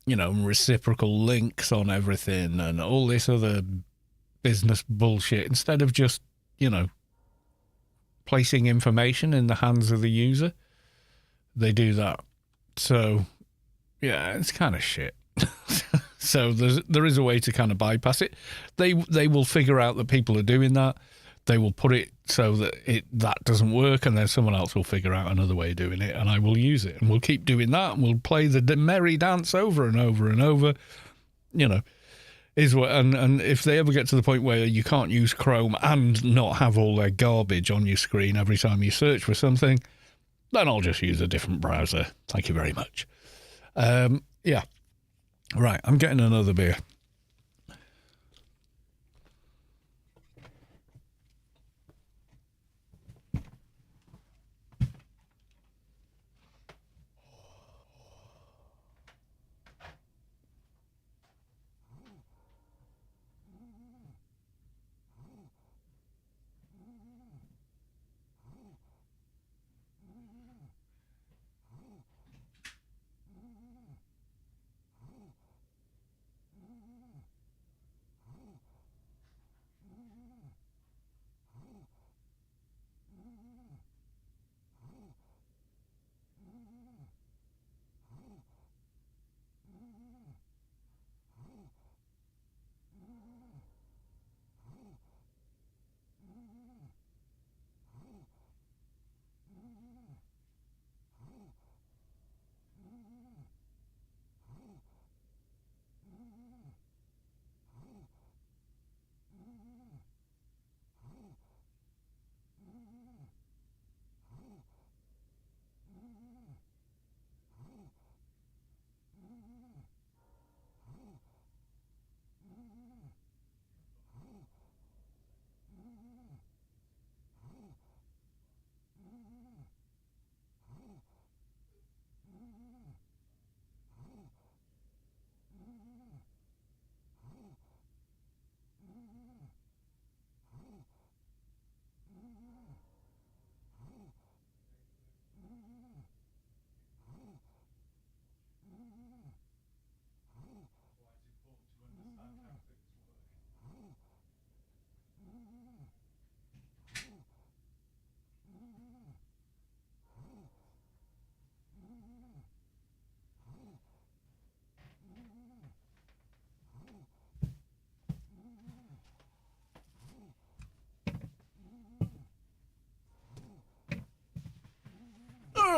Reciprocal links on everything and all this other business bullshit, instead of just, placing information in the hands of the user. They do that. So, yeah, it's kind of shit. So there is a way to kind of bypass it. They will figure out that people are doing that. They will put it so that that doesn't work, and then someone else will figure out another way of doing it, and I will use it, and we'll keep doing that, and we'll play the merry dance over and over and over. Is what, and if they ever get to the point where you can't use Chrome and not have all their garbage on your screen every time you search for something, then I'll just use a different browser. Thank you very much. Yeah. Right, I'm getting another beer.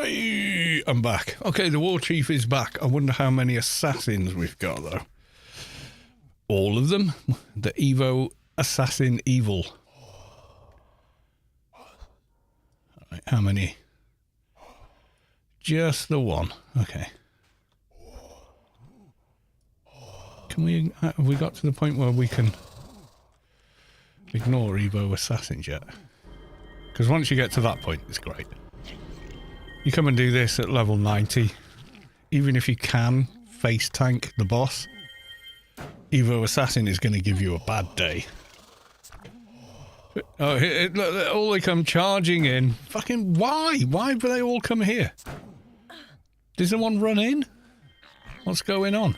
Aye, I'm back. Okay, the war chief is back. I wonder how many assassins we've got, though. All of them? The Evo Assassin Evil. Right, how many? Just the one. Okay. Can we... have we got to the point where we can ignore Evo Assassins yet? Because once you get to that point, it's great. You come and do this at level 90. Even if you can face tank the boss, Evo Assassin is going to give you a bad day. Oh, look, all they come charging in. Fucking why? Why do they all come here? Does someone run in? What's going on?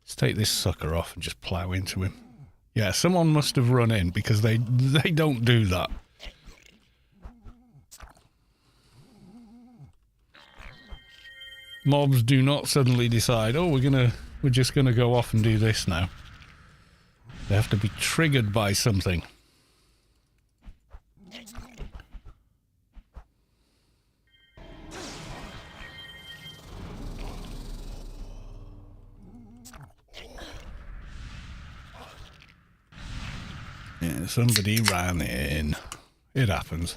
Let's take this sucker off and just plow into him. Yeah, someone must have run in because they don't do that. Mobs do not suddenly decide, oh, we're just gonna go off and do this now. They have to be triggered by something. Yeah, somebody ran in. It happens.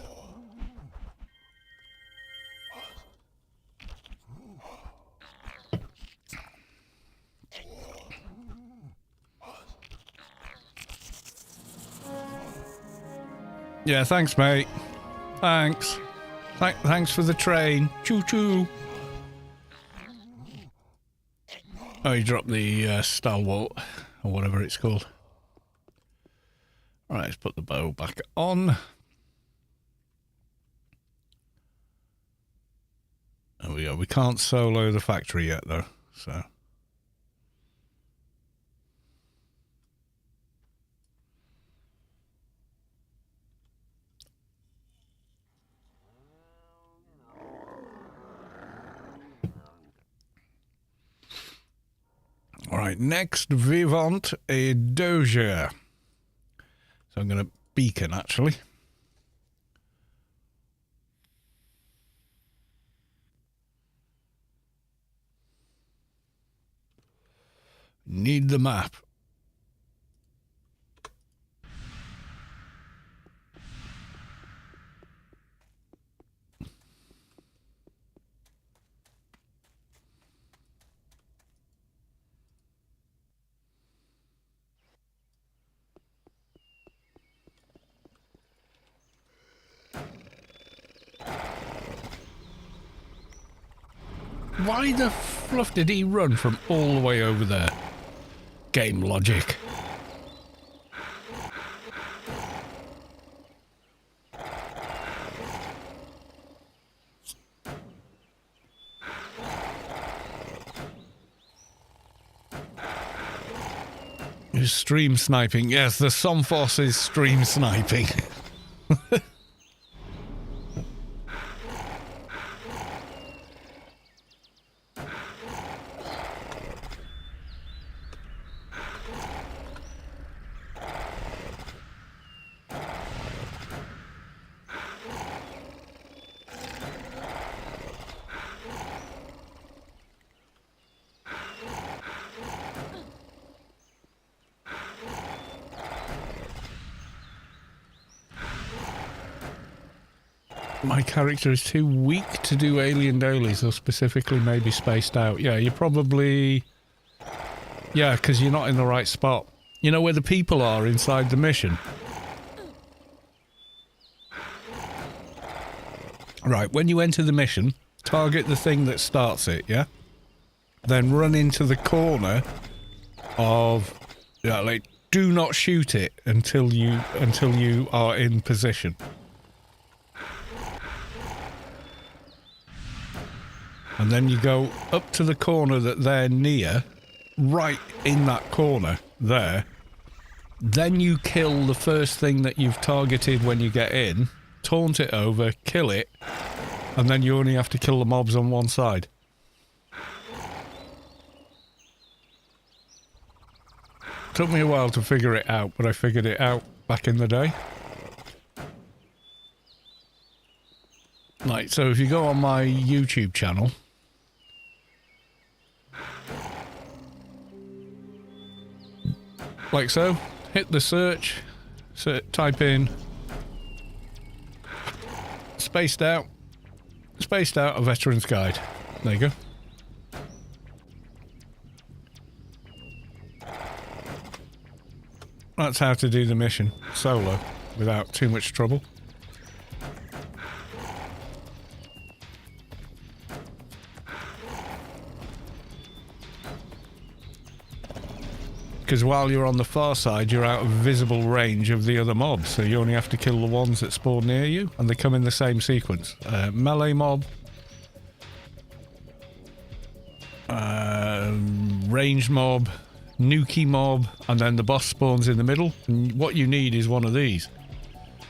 Yeah, thanks, mate. Thanks. Thanks for the train. Choo-choo. Oh, you dropped the stalwart, or whatever it's called. Alright, let's put the bow back on. There we go. We can't solo the factory yet, though, so... Alright, next, Vivant et Dozier. So I'm going to beacon, actually. Need the map. Why the fluff did he run from all the way over there? Game logic. Is stream sniping. Yes, the Somphos is stream sniping. My character is too weak to do alien dailies, or specifically maybe spaced out. Yeah, you're probably... Yeah, because you're not in the right spot. You know where the people are inside the mission? Right, when you enter the mission, target the thing that starts it, yeah? Then run into the corner of... Yeah, like, do not shoot it until you are in position. And then you go up to the corner that they're near, right in that corner there. Then you kill the first thing that you've targeted when you get in, taunt it over, kill it, and then you only have to kill the mobs on one side. Took me a while to figure it out, but I figured it out back in the day. Like, so if you go on my YouTube channel, like so, hit the search, type in spaced out a veteran's guide. There you go. That's how to do the mission solo without too much trouble. Because while you're on the far side, you're out of visible range of the other mobs, so you only have to kill the ones that spawn near you, and they come in the same sequence. Melee mob, ranged mob, nuki mob, and then the boss spawns in the middle. And what you need is one of these.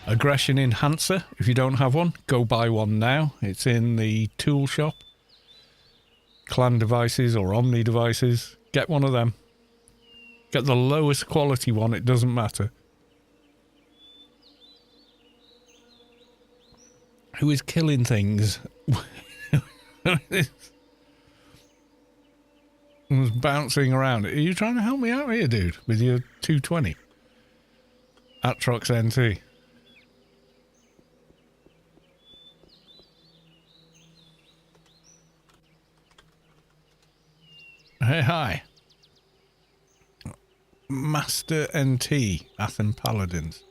Aggression Enhancer. If you don't have one, go buy one now. It's in the tool shop. Clan devices or Omni devices. Get one of them. Get the lowest quality one, it doesn't matter. Who is killing things? Was bouncing around. Are you trying to help me out here, dude? With your 220? Atrox NT. Hey, hi. Master NT, Athen Paladins.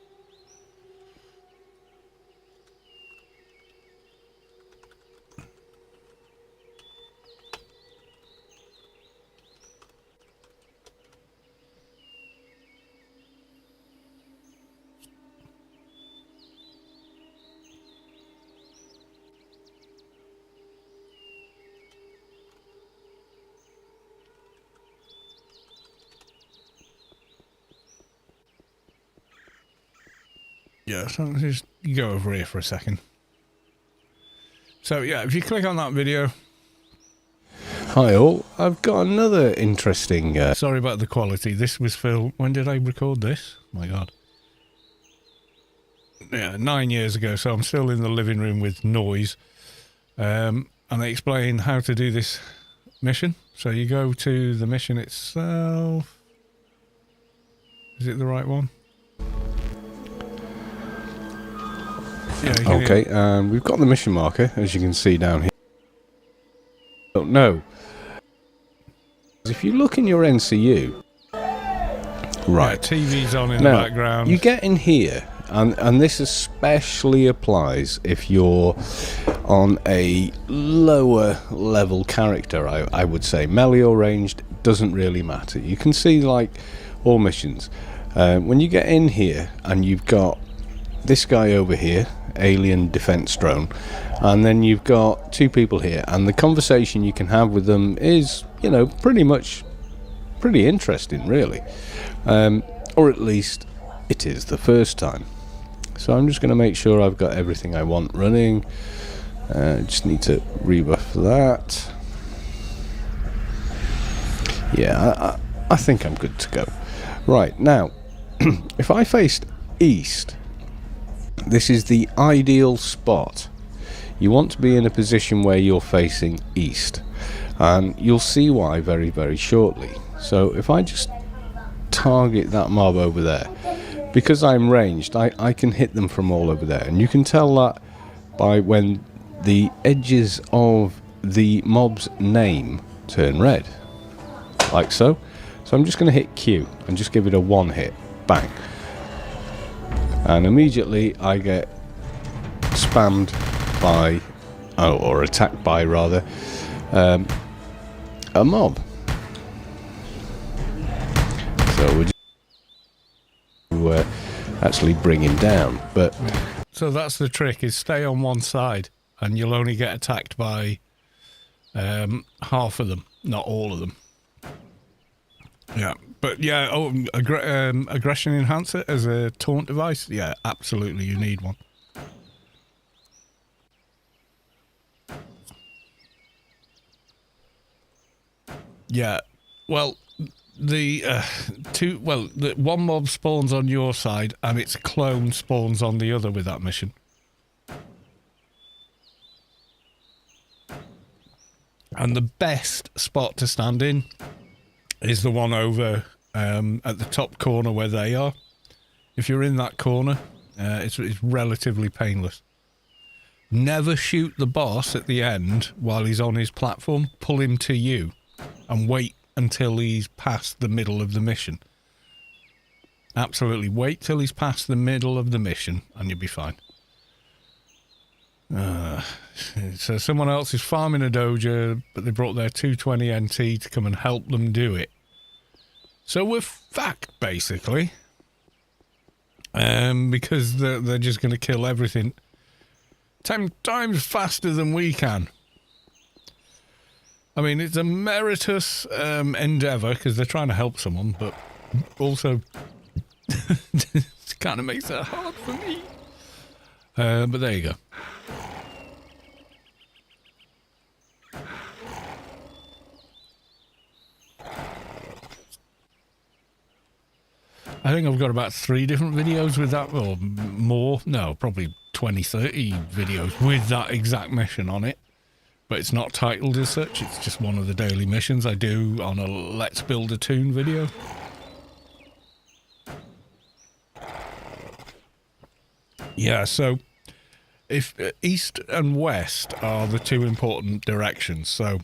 Yeah, so just go over here for a second. So yeah, if you click on that video... Hi all, I've got another interesting... Sorry about the quality. This was filmed... When did I record this? My God. Yeah, 9 years ago, so I'm still in the living room with noise. And they explain how to do this mission. So you go to the mission itself. Is it the right one? Yeah, okay, we've got the mission marker, as you can see down here. Oh, no. If you look in your NCU... Right. Yeah, TV's on in now, the background. You get in here, and this especially applies if you're on a lower level character, I would say. Melee or ranged doesn't really matter. You can see, like, all missions. When you get in here, and you've got this guy over here, alien defense drone, and then you've got two people here, and the conversation you can have with them is, you know, pretty interesting, really, or at least it is the first time. So I'm just going to make sure I've got everything I want running. Just need to rebuff that. Yeah, I think I'm good to go. Right, now if I faced east, this is the ideal spot. You want to be in a position where you're facing east, and you'll see why very, very shortly. So if I just target that mob over there, because I'm ranged, I can hit them from all over there, and you can tell that by when the edges of the mob's name turn red, like so. So I'm just going to hit Q and just give it a one hit, bang. And immediately I get spammed by, or attacked by rather, a mob. So we're just actually bring him down. But so that's the trick: is stay on one side, and you'll only get attacked by half of them, not all of them. Yeah, but yeah, aggression enhancer as a taunt device. Yeah, absolutely, you need one. Yeah, well, the one mob spawns on your side, and its clone spawns on the other with that mission. And the best spot to stand in is the one over at the top corner where they are. If you're in that corner, it's relatively painless. Never shoot the boss at the end while he's on his platform. Pull him to you and wait until he's past the middle of the mission. Absolutely. Wait till he's past the middle of the mission and you'll be fine. So someone else is farming a doja, but they brought their 220 NT to come and help them do it. So we're fucked, basically. Because they're just going to kill everything 10 times faster than we can. I mean, it's a meritorious endeavour because they're trying to help someone, but also it kind of makes it hard for me. But there you go. I think I've got about 3 different videos with that, or more. No, probably 20, 30 videos with that exact mission on it. But it's not titled as such. It's just one of the daily missions I do on a Let's Build a Toon video. Yeah, so if east and west are the 2 important directions. So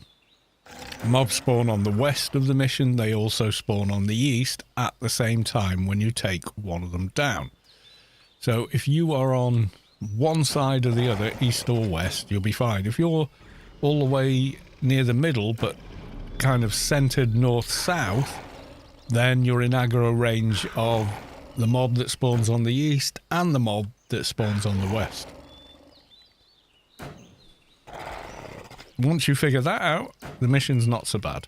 mobs spawn on the west of the mission. They also spawn on the east at the same time when you take one of them down. So if you are on one side or the other, east or west, you'll be fine. If you're all the way near the middle but kind of centered north-south, then you're in aggro range of the mob that spawns on the east and the mob that spawns on the west. Once you figure that out, the mission's not so bad.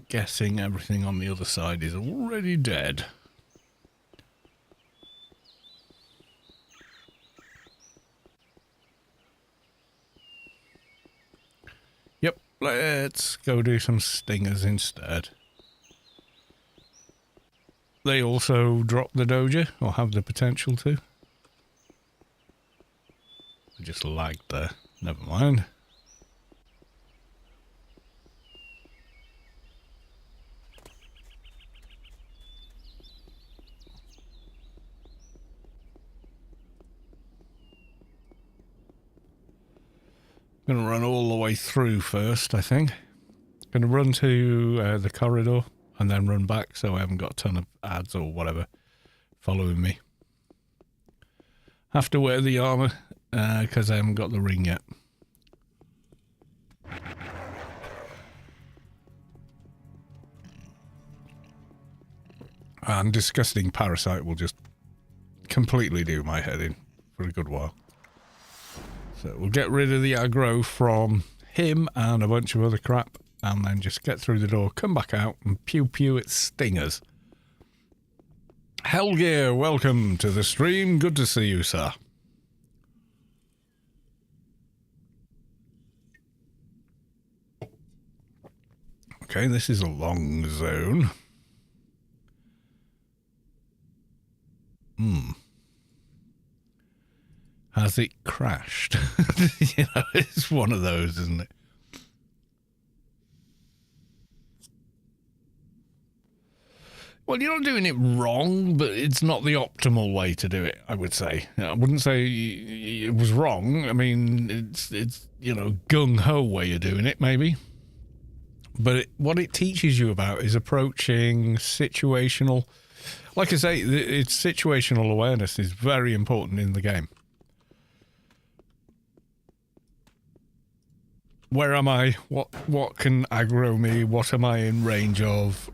Guessing everything on the other side is already dead. Yep, let's go do some stingers instead. They also drop the doja, or have the potential to. I just lagged there. Never mind. Going to run all the way through first, I think. Going to run to the corridor and then run back so I haven't got a ton of ads or whatever following me. Have to wear the armour because I haven't got the ring yet. And disgusting parasite will just completely do my head in for a good while. So we'll get rid of the aggro from him and a bunch of other crap, and then just get through the door, come back out, and pew pew its stingers. Hellgear, welcome to the stream. Good to see you, sir. Okay, this is a long zone. Has it crashed? You know, it's one of those, isn't it? Well, you're not doing it wrong, but it's not the optimal way to do it, I would say. I wouldn't say it was wrong. I mean, it's you know, gung-ho way of doing it, maybe. But what it teaches you about is approaching situational... Like I say, it's situational awareness is very important in the game. Where am I? What can aggro me? What am I in range of?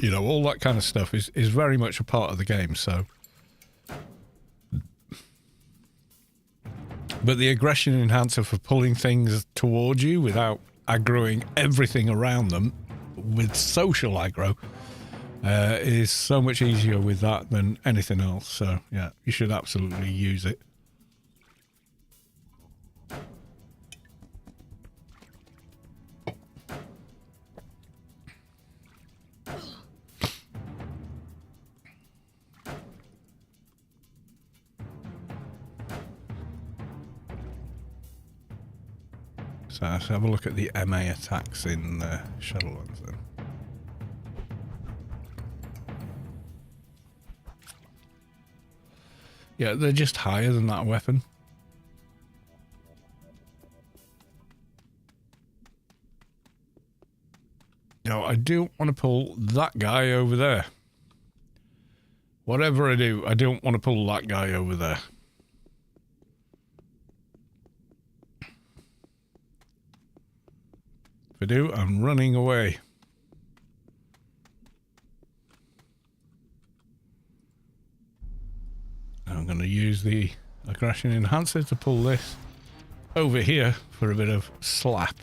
You know, all that kind of stuff is very much a part of the game, so... But the aggression enhancer for pulling things towards you without aggroing everything around them with social aggro is so much easier with that than anything else. So yeah, you should absolutely use it. So let's have a look at the MA attacks in Shadowlands then. Yeah, they're just higher than that weapon. No, I do want to pull that guy over there. Whatever I do, I don't want to pull that guy over there. If I do, I'm running away. I'm going to use the aggression enhancer to pull this over here for a bit of slap.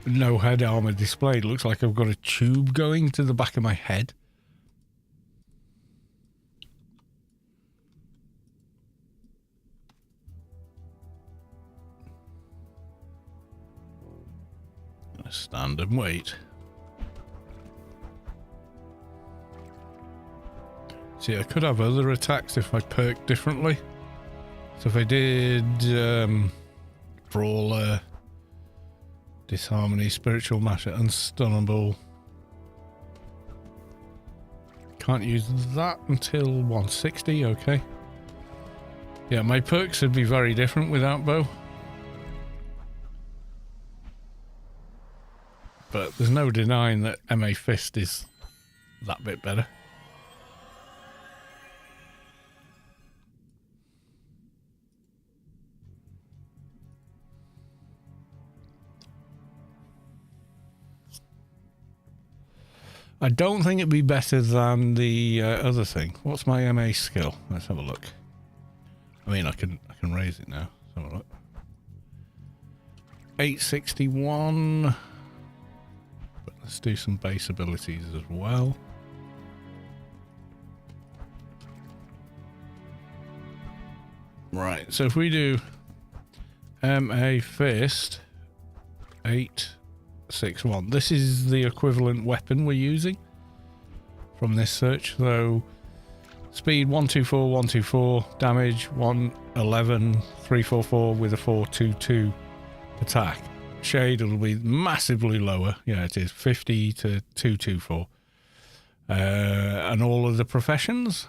No head armor displayed. Looks like I've got a tube going to the back of my head. Gonna stand and wait. See, I could have other attacks if I perked differently. So if I did Brawler, Disharmony, Spiritual Masher, Unstunnable. Can't use that until 160, okay. Yeah, my perks would be very different without bow. But there's no denying that MA Fist is that bit better. I don't think it'd be better than the other thing. What's my MA skill? Let's have a look. I mean, I can raise it now. Let's have a look. 861. But let's do some base abilities as well. Right, so if we do MA Fist 861, this is the equivalent weapon we're using from this search. So speed 124, 124, damage 111, 344 with a 422 attack. Shade will be massively lower. Yeah, it is 50 to 224. And all of the professions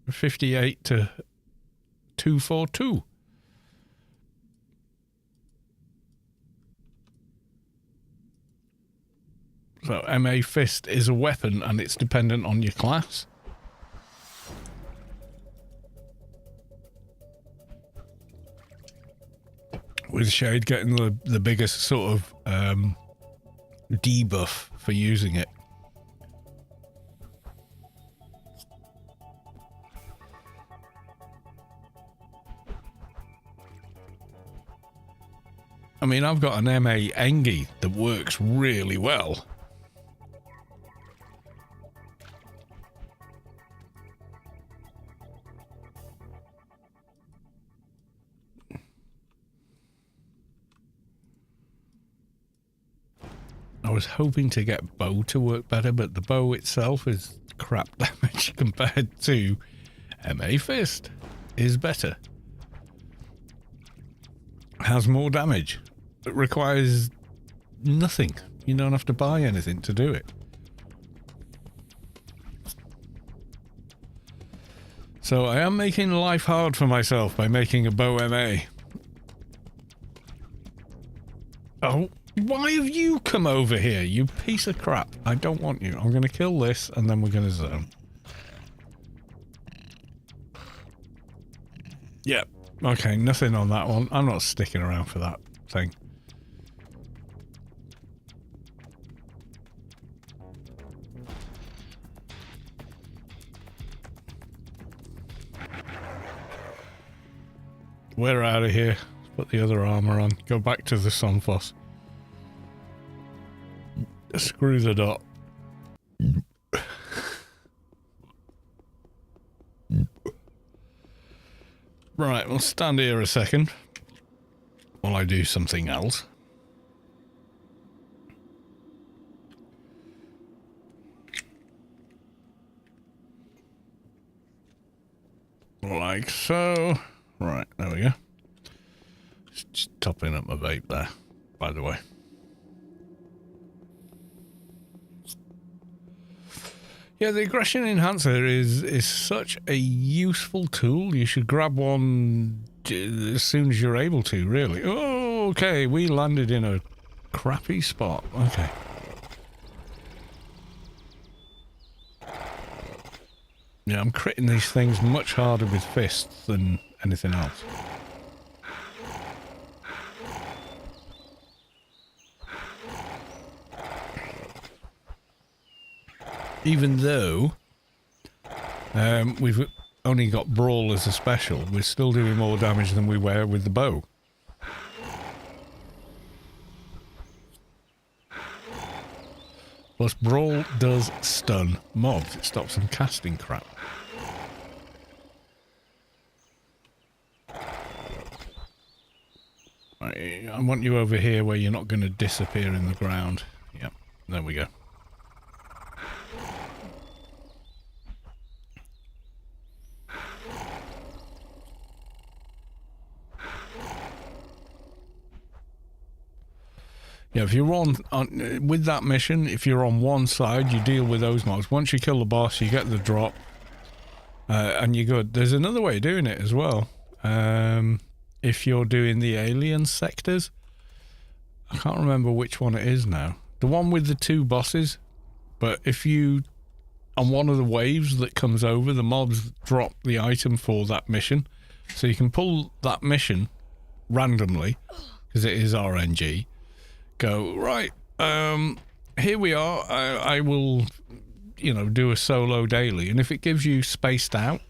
58 to 242. So MA Fist is a weapon and it's dependent on your class. With Shade getting the biggest sort of debuff for using it. I mean, I've got an MA Engie that works really well. I was hoping to get bow to work better, but the bow itself is crap damage compared to MA Fist is better. Has more damage. It requires nothing. You don't have to buy anything to do it. So I am making life hard for myself by making a bow MA. Oh, why have you come over here, you piece of crap? I don't want you. I'm going to kill this and then we're going to zone. Yeah. Okay, nothing on that one. I'm not sticking around for that thing. We're out of here. Let's put the other armor on. Go back to the Sunfoss. Screw the dot. Right, we'll stand here a second while I do something else. Like so. Right, there we go. Just topping up my vape there, by the way. Yeah, the aggression enhancer is such a useful tool. You should grab one as soon as you're able to, really. Oh, okay, we landed in a crappy spot. Okay. Yeah, I'm critting these things much harder with fists than anything else. Even though we've only got Brawl as a special, we're still doing more damage than we were with the bow. Plus, Brawl does stun mobs. It stops them casting crap. I want you over here where you're not going to disappear in the ground. Yep, there we go. Yeah, if you're on with that mission, if you're on one side, you deal with those mobs. Once you kill the boss, you get the drop, and you're good. There's another way of doing it as well. If you're doing the alien sectors, I can't remember which one it is now. The one with the two bosses, but if you, on one of the waves that comes over, the mobs drop the item for that mission. So you can pull that mission randomly, because it is RNG. Go, right, here we are. I will, you know, do a solo daily. And if it gives you spaced out,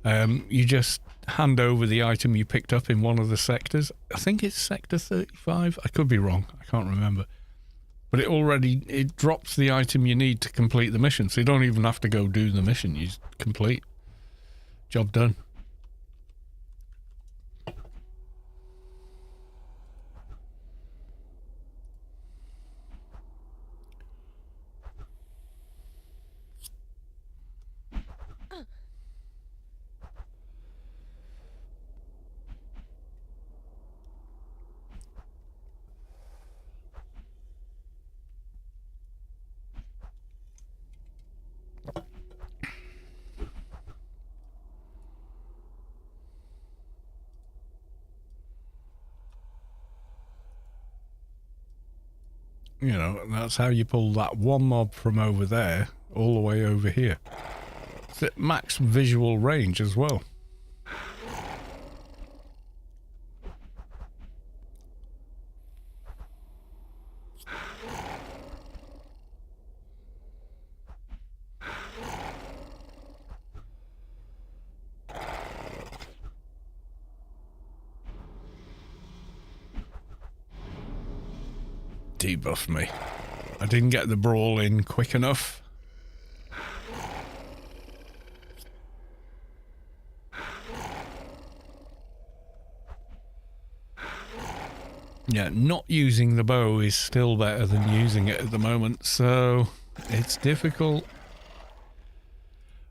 you just hand over the item you picked up in one of the sectors. I think it's sector 35. I could be wrong. I can't remember. But it drops the item you need to complete the mission. So you don't even have to go do the mission. You just complete. Job done. You know, that's how you pull that one mob from over there all the way over here. It's at max visual range as well. Debuff me. I didn't get the brawl in quick enough. Yeah, not using the bow is still better than using it at the moment, so it's difficult.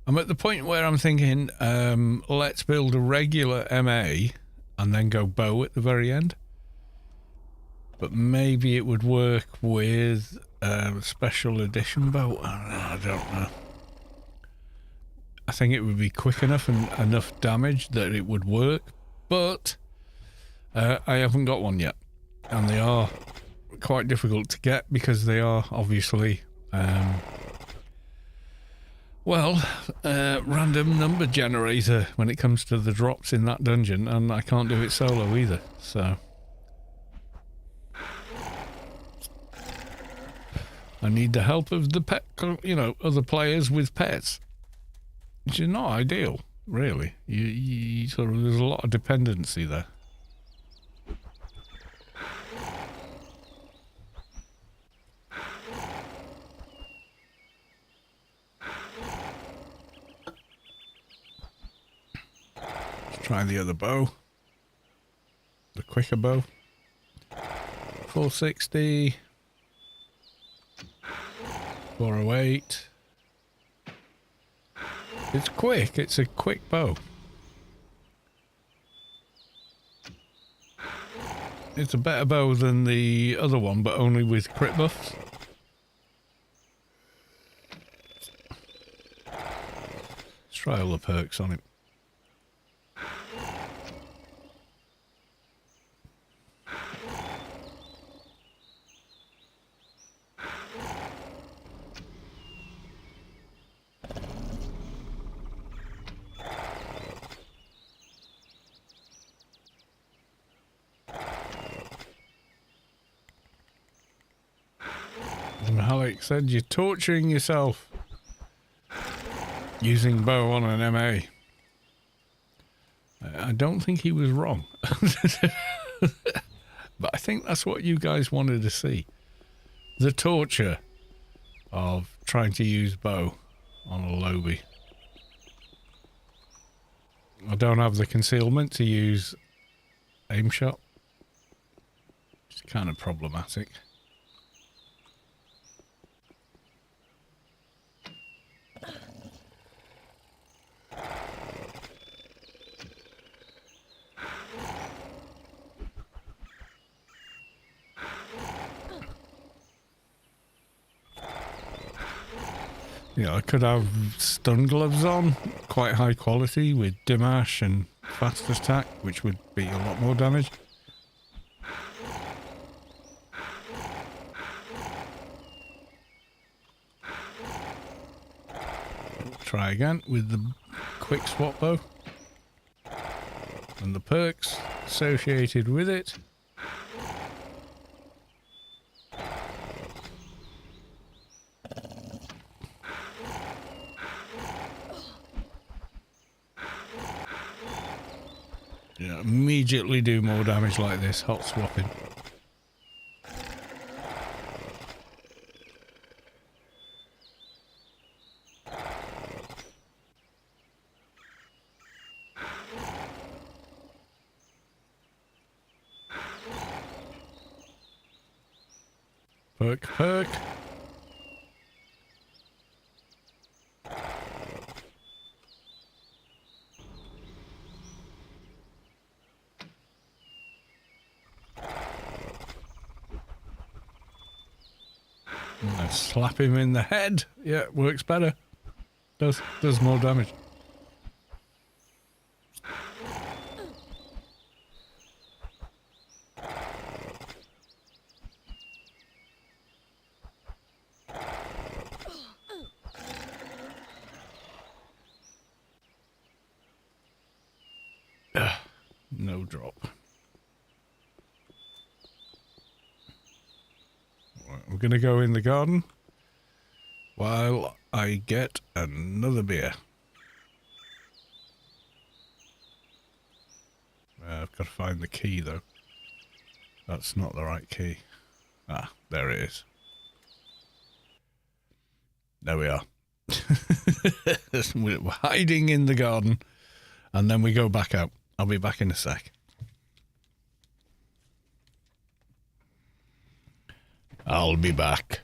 I'm at the point where I'm thinking, let's build a regular MA and then go bow at the very end. But maybe it would work with special edition bow. I don't know. I think it would be quick enough and enough damage that it would work, but I haven't got one yet. And they are quite difficult to get because they are obviously Well, random number generator when it comes to the drops in that dungeon, and I can't do it solo either, so... I need the help of the pet, other players with pets. Which is not ideal, really. You sort of, there's a lot of dependency there. Let's try the other bow. The quicker bow. 460. 408. It's quick. It's a quick bow. It's a better bow than the other one, but only with crit buffs. Let's try all the perks on it. Alex said you're torturing yourself using bow on an MA. I don't think he was wrong. But I think that's what you guys wanted to see. The torture of trying to use bow on a lobby. I don't have the concealment to use aim shot. It's kind of problematic. Yeah, I could have stun gloves on, quite high quality with Dimash and fast attack, which would be a lot more damage. Try again with the quick swap bow and the perks associated with it. Yeah, immediately do more damage like this, hot swapping. Perk. Let's slap him in the head. Yeah, works better. Does more damage. No drop. Right, we're gonna go in the garden while I get another beer. I've got to find the key though. That's not the right key. Ah, there it is. There we are. We're hiding in the garden and then we go back out. I'll be back in a sec. I'll be back.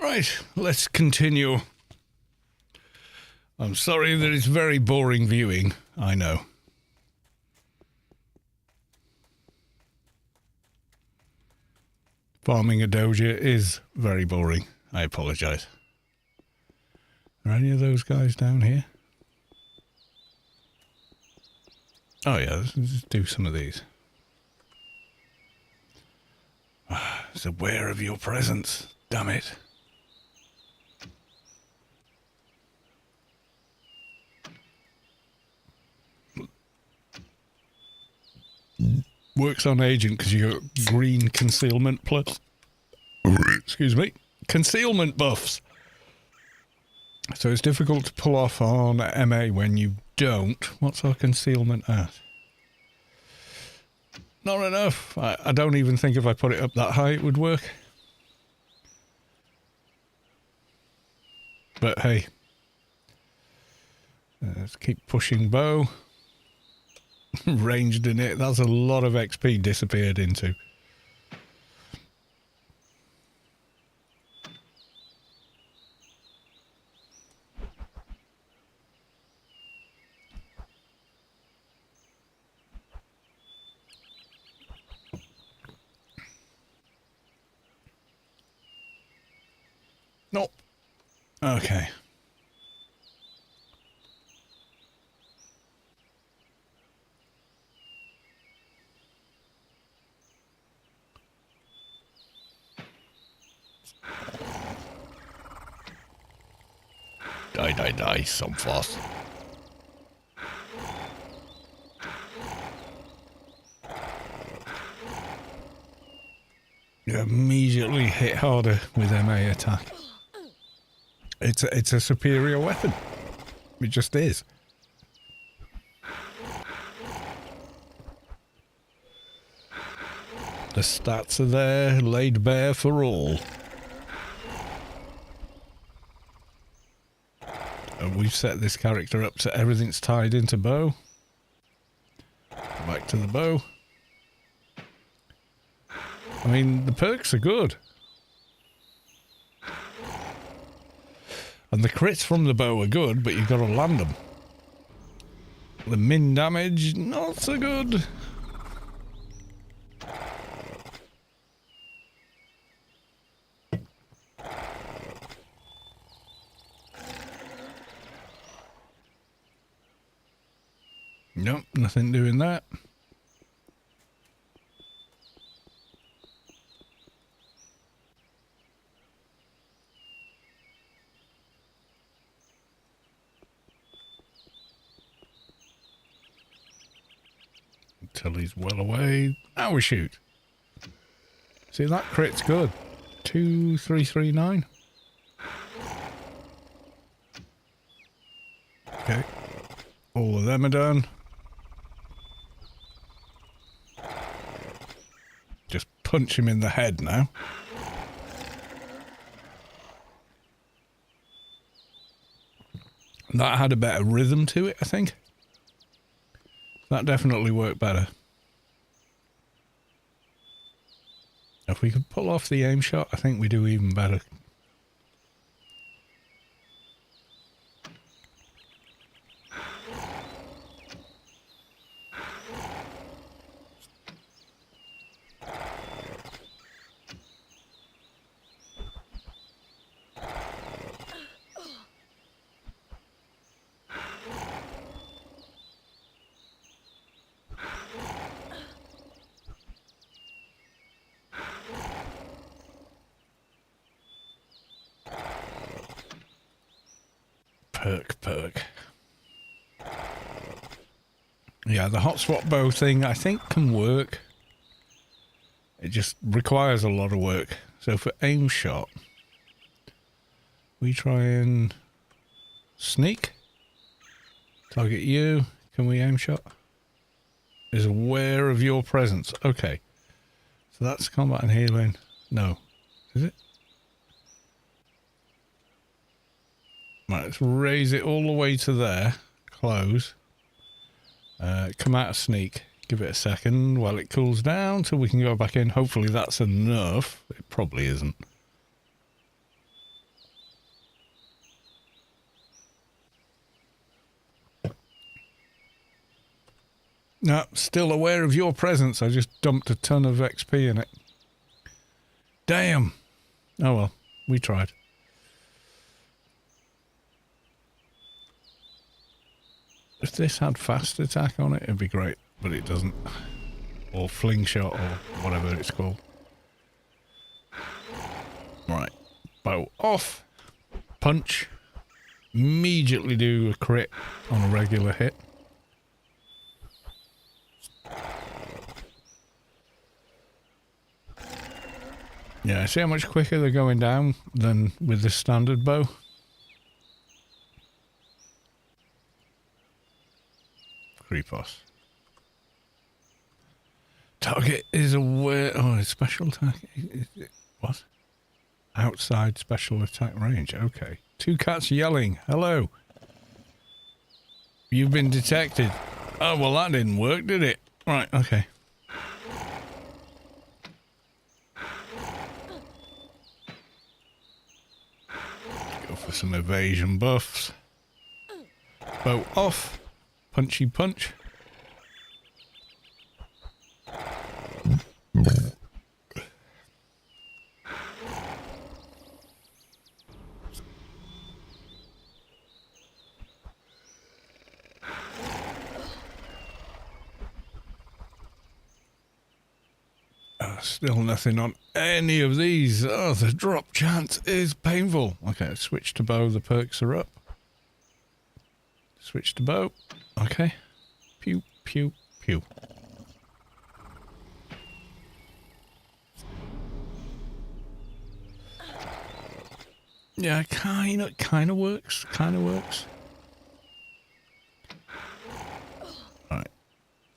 Right, let's continue. I'm sorry that it's very boring viewing, I know. Farming a doja is very boring. I apologise. Are any of those guys down here? Oh yeah, let's just do some of these. It's aware of your presence. Damn it. Works on agent because you got green concealment plus. Excuse me. Concealment buffs. So it's difficult to pull off on MA when you don't. What's our concealment at? Not enough. I don't even think if I put it up that high it would work. But hey. Let's keep pushing bow. Ranged in it. That's a lot of XP disappeared into. Nope. Okay. Die, some fuss. You immediately hit harder with MA attack. It's a superior weapon. It just is. The stats are there, laid bare for all. And we've set this character up so everything's tied into bow. Back to the bow. I mean, the perks are good. And the crits from the bow are good, but you've got to land them. The min damage, not so good. Nope, nothing doing that. Until he's well away. Now we shoot. See, that crit's good. 2339. Okay. All of them are done. Just punch him in the head now. That had a better rhythm to it, I think. That definitely worked better. If we could pull off the aim shot, I think we do even better. Perk. Yeah, the hot swap bow thing I think can work. It just requires a lot of work. So for aim shot, we try and sneak. Target you. Can we aim shot? Is aware of your presence. Okay. So that's combat and healing. No. Is it? Right, let's raise it all the way to there. Close. Come out of sneak. Give it a second while it cools down till we can go back in. Hopefully that's enough. It probably isn't. No, still aware of your presence. I just dumped a ton of XP in it. Damn. Oh well, we tried. If this had fast attack on it, it'd be great, but it doesn't. Or fling shot, or whatever it's called. Right. Bow off. Punch. Immediately do a crit on a regular hit. Yeah, see how much quicker they're going down than with the standard bow? Creepos. Target is aware. Oh, it's special attack. What? Outside special attack range. Okay. Two cats yelling. Hello. You've been detected. Oh, well, that didn't work, did it? Right, okay. Go for some evasion buffs. Bow off. Punchy punch. Still nothing on any of these. Oh, the drop chance is painful. Okay, switch to bow. The perks are up. Switch to bow. Okay. Pew, pew, pew. Yeah, kind of works. Kind of works. All right.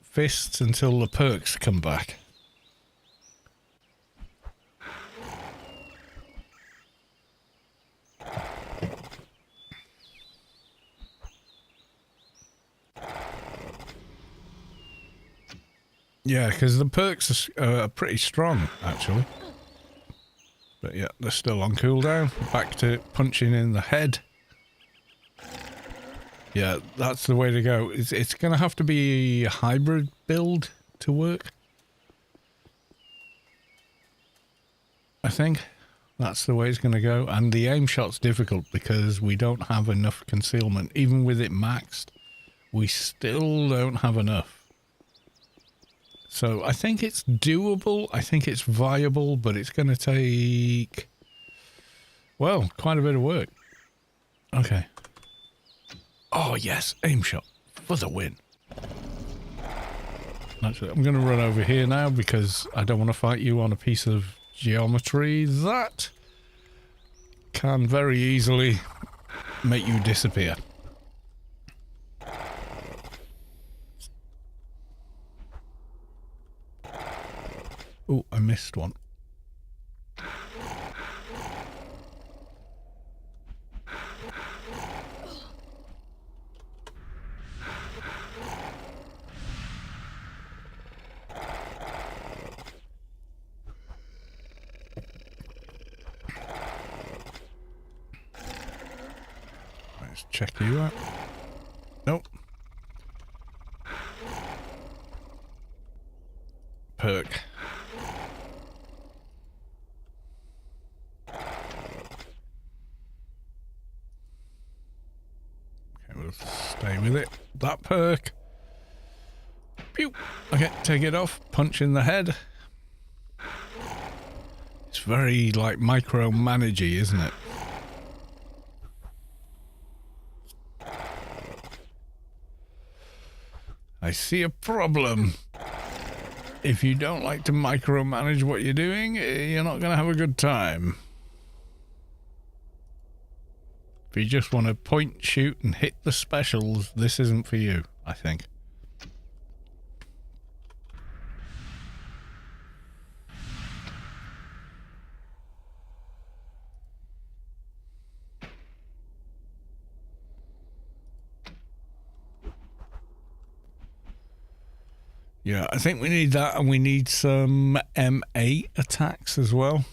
Fists until the perks come back. Yeah, because the perks are pretty strong, actually. But yeah, they're still on cooldown. Back to punching in the head. Yeah, that's the way to go. It's going to have to be a hybrid build to work. I think that's the way it's going to go. And the aim shot's difficult because we don't have enough concealment. Even with it maxed, we still don't have enough. So I think it's doable, I think it's viable, but it's going to take, well, quite a bit of work. Okay. Oh yes, aim shot for the win. Actually, I'm going to run over here now because I don't want to fight you on a piece of geometry that can very easily make you disappear. Oh, I missed one. Let's check you out. Nope. Perk. Stay with it. That perk. Pew. Okay, take it off. Punch in the head. It's very, like, micromanagey, isn't it? I see a problem. If you don't like to micromanage what you're doing, you're not going to have a good time. If you just want to point, shoot, and hit the specials, this isn't for you, I think. Yeah, I think we need that, and we need some M8 attacks as well.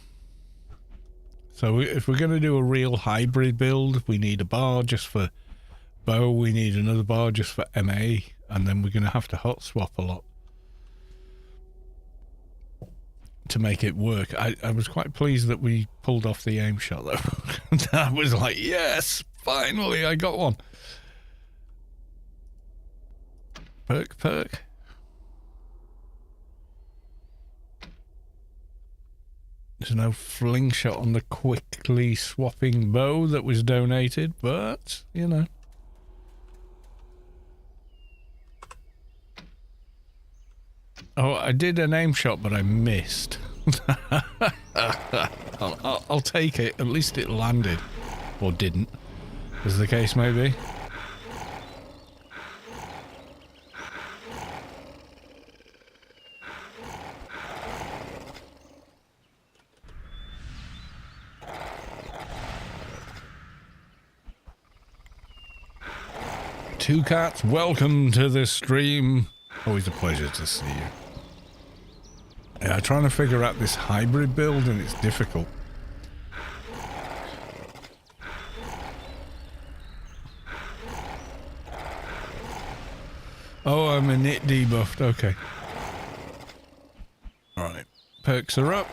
So if we're going to do a real hybrid build, we need a bar just for bow, we need another bar just for MA, and then we're going to have to hot swap a lot to make it work. I was quite pleased that we pulled off the aim shot though. I was like, yes, finally I got one. Perk. There's no fling shot on the quickly swapping bow that was donated, but, you know. Oh, I did an aim shot, but I missed. I'll take it. At least it landed. Or didn't, as the case may be. Two Cats, welcome to the stream. Always a pleasure to see you. Yeah, I'm trying to figure out this hybrid build and it's difficult. Oh, I'm a nit debuffed, okay. Alright, perks are up.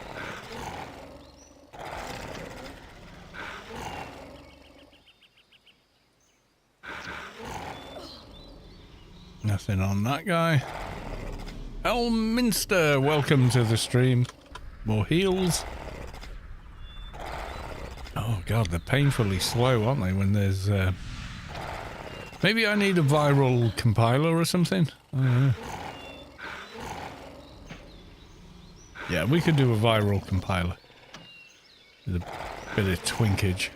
Nothing on that guy. Elminster, welcome to the stream. More heals. Oh god, they're painfully slow, aren't they, when there's... Maybe I need a viral compiler or something? I don't know. Yeah, we could do a viral compiler. With a bit of twinkage.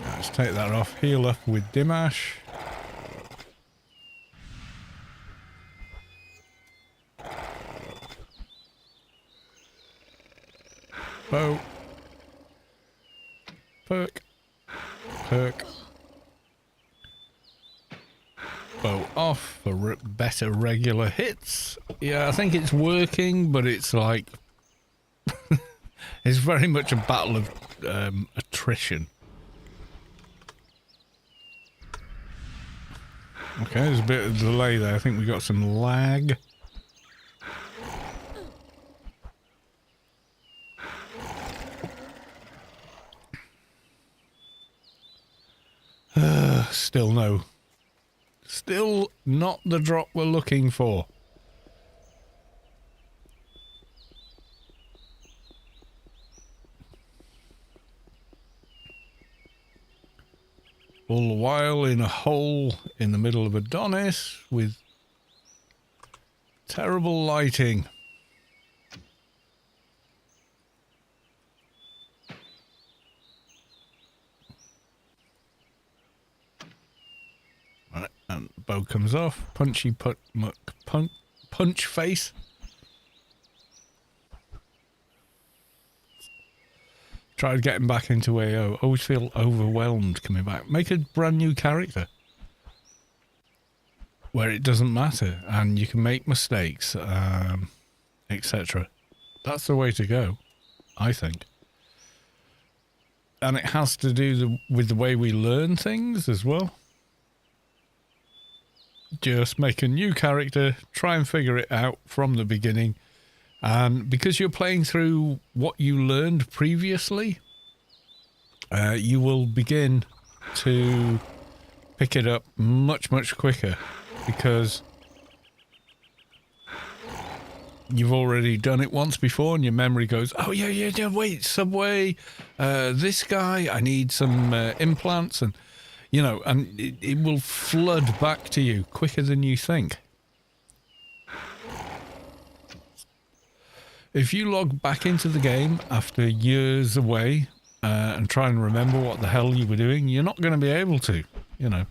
Let's take that off. Heal up with Dimash. Bow. Perk. Bow off for better regular hits. Yeah, I think it's working, but it's like... it's very much a battle of attrition. Okay, there's a bit of delay there. I think we got some lag. Still no. Still not the drop we're looking for. All the while in a hole in the middle of Adonis with terrible lighting. Right, and bow comes off. Punchy punch face. Tried getting back into AO. Always feel overwhelmed coming back. Make a brand new character where it doesn't matter and you can make mistakes, etc. That's the way to go, I think. And it has to do with the way we learn things as well. Just make a new character, try and figure it out from the beginning. And because you're playing through what you learned previously, you will begin to pick it up much, much quicker because you've already done it once before and your memory goes, oh, yeah, wait, Subway, this guy, I need some implants, and, you know, and it will flood back to you quicker than you think. If you log back into the game after years away and try and remember what the hell you were doing, you're not going to be able to, you know.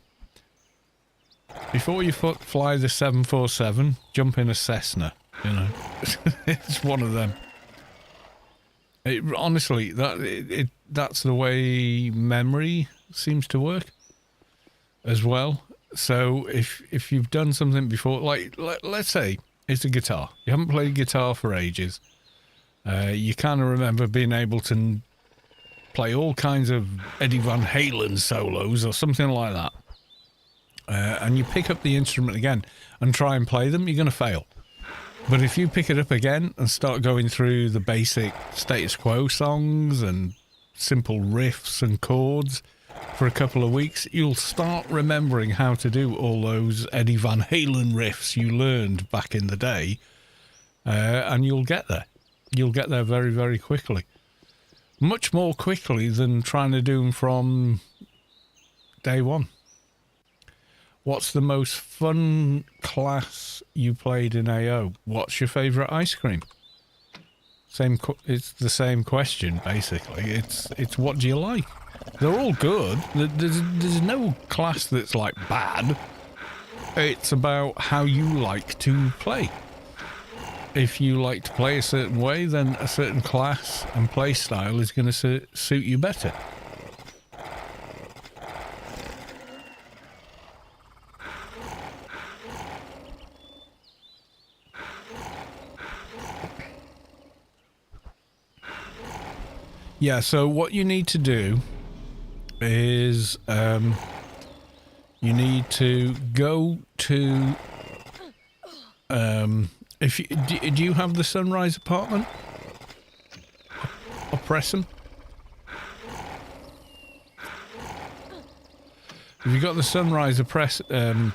Before you fly the 747, jump in a Cessna, you know. It's one of them. Honestly, that's the way memory seems to work as well. So if you've done something before, like let's say it's a guitar, you haven't played guitar for ages, you kind of remember being able to play all kinds of Eddie Van Halen solos or something like that, and you pick up the instrument again and try and play them, you're going to fail. But if you pick it up again and start going through the basic status quo songs and simple riffs and chords for a couple of weeks, you'll start remembering how to do all those Eddie Van Halen riffs you learned back in the day, and you'll get there. You'll get there very, very quickly. Much more quickly than trying to do them from day one. What's the most fun class you played in AO? What's your favourite ice cream? It's the same question, basically. It's what do you like? They're all good. There's no class that's like bad. It's about how you like to play. If you like to play a certain way, then a certain class and play style is going to suit you better. Yeah, so what you need to do is you need to go to if you, do you have the Sunrise apartment? Oppressum? If you got the Sunrise apartment,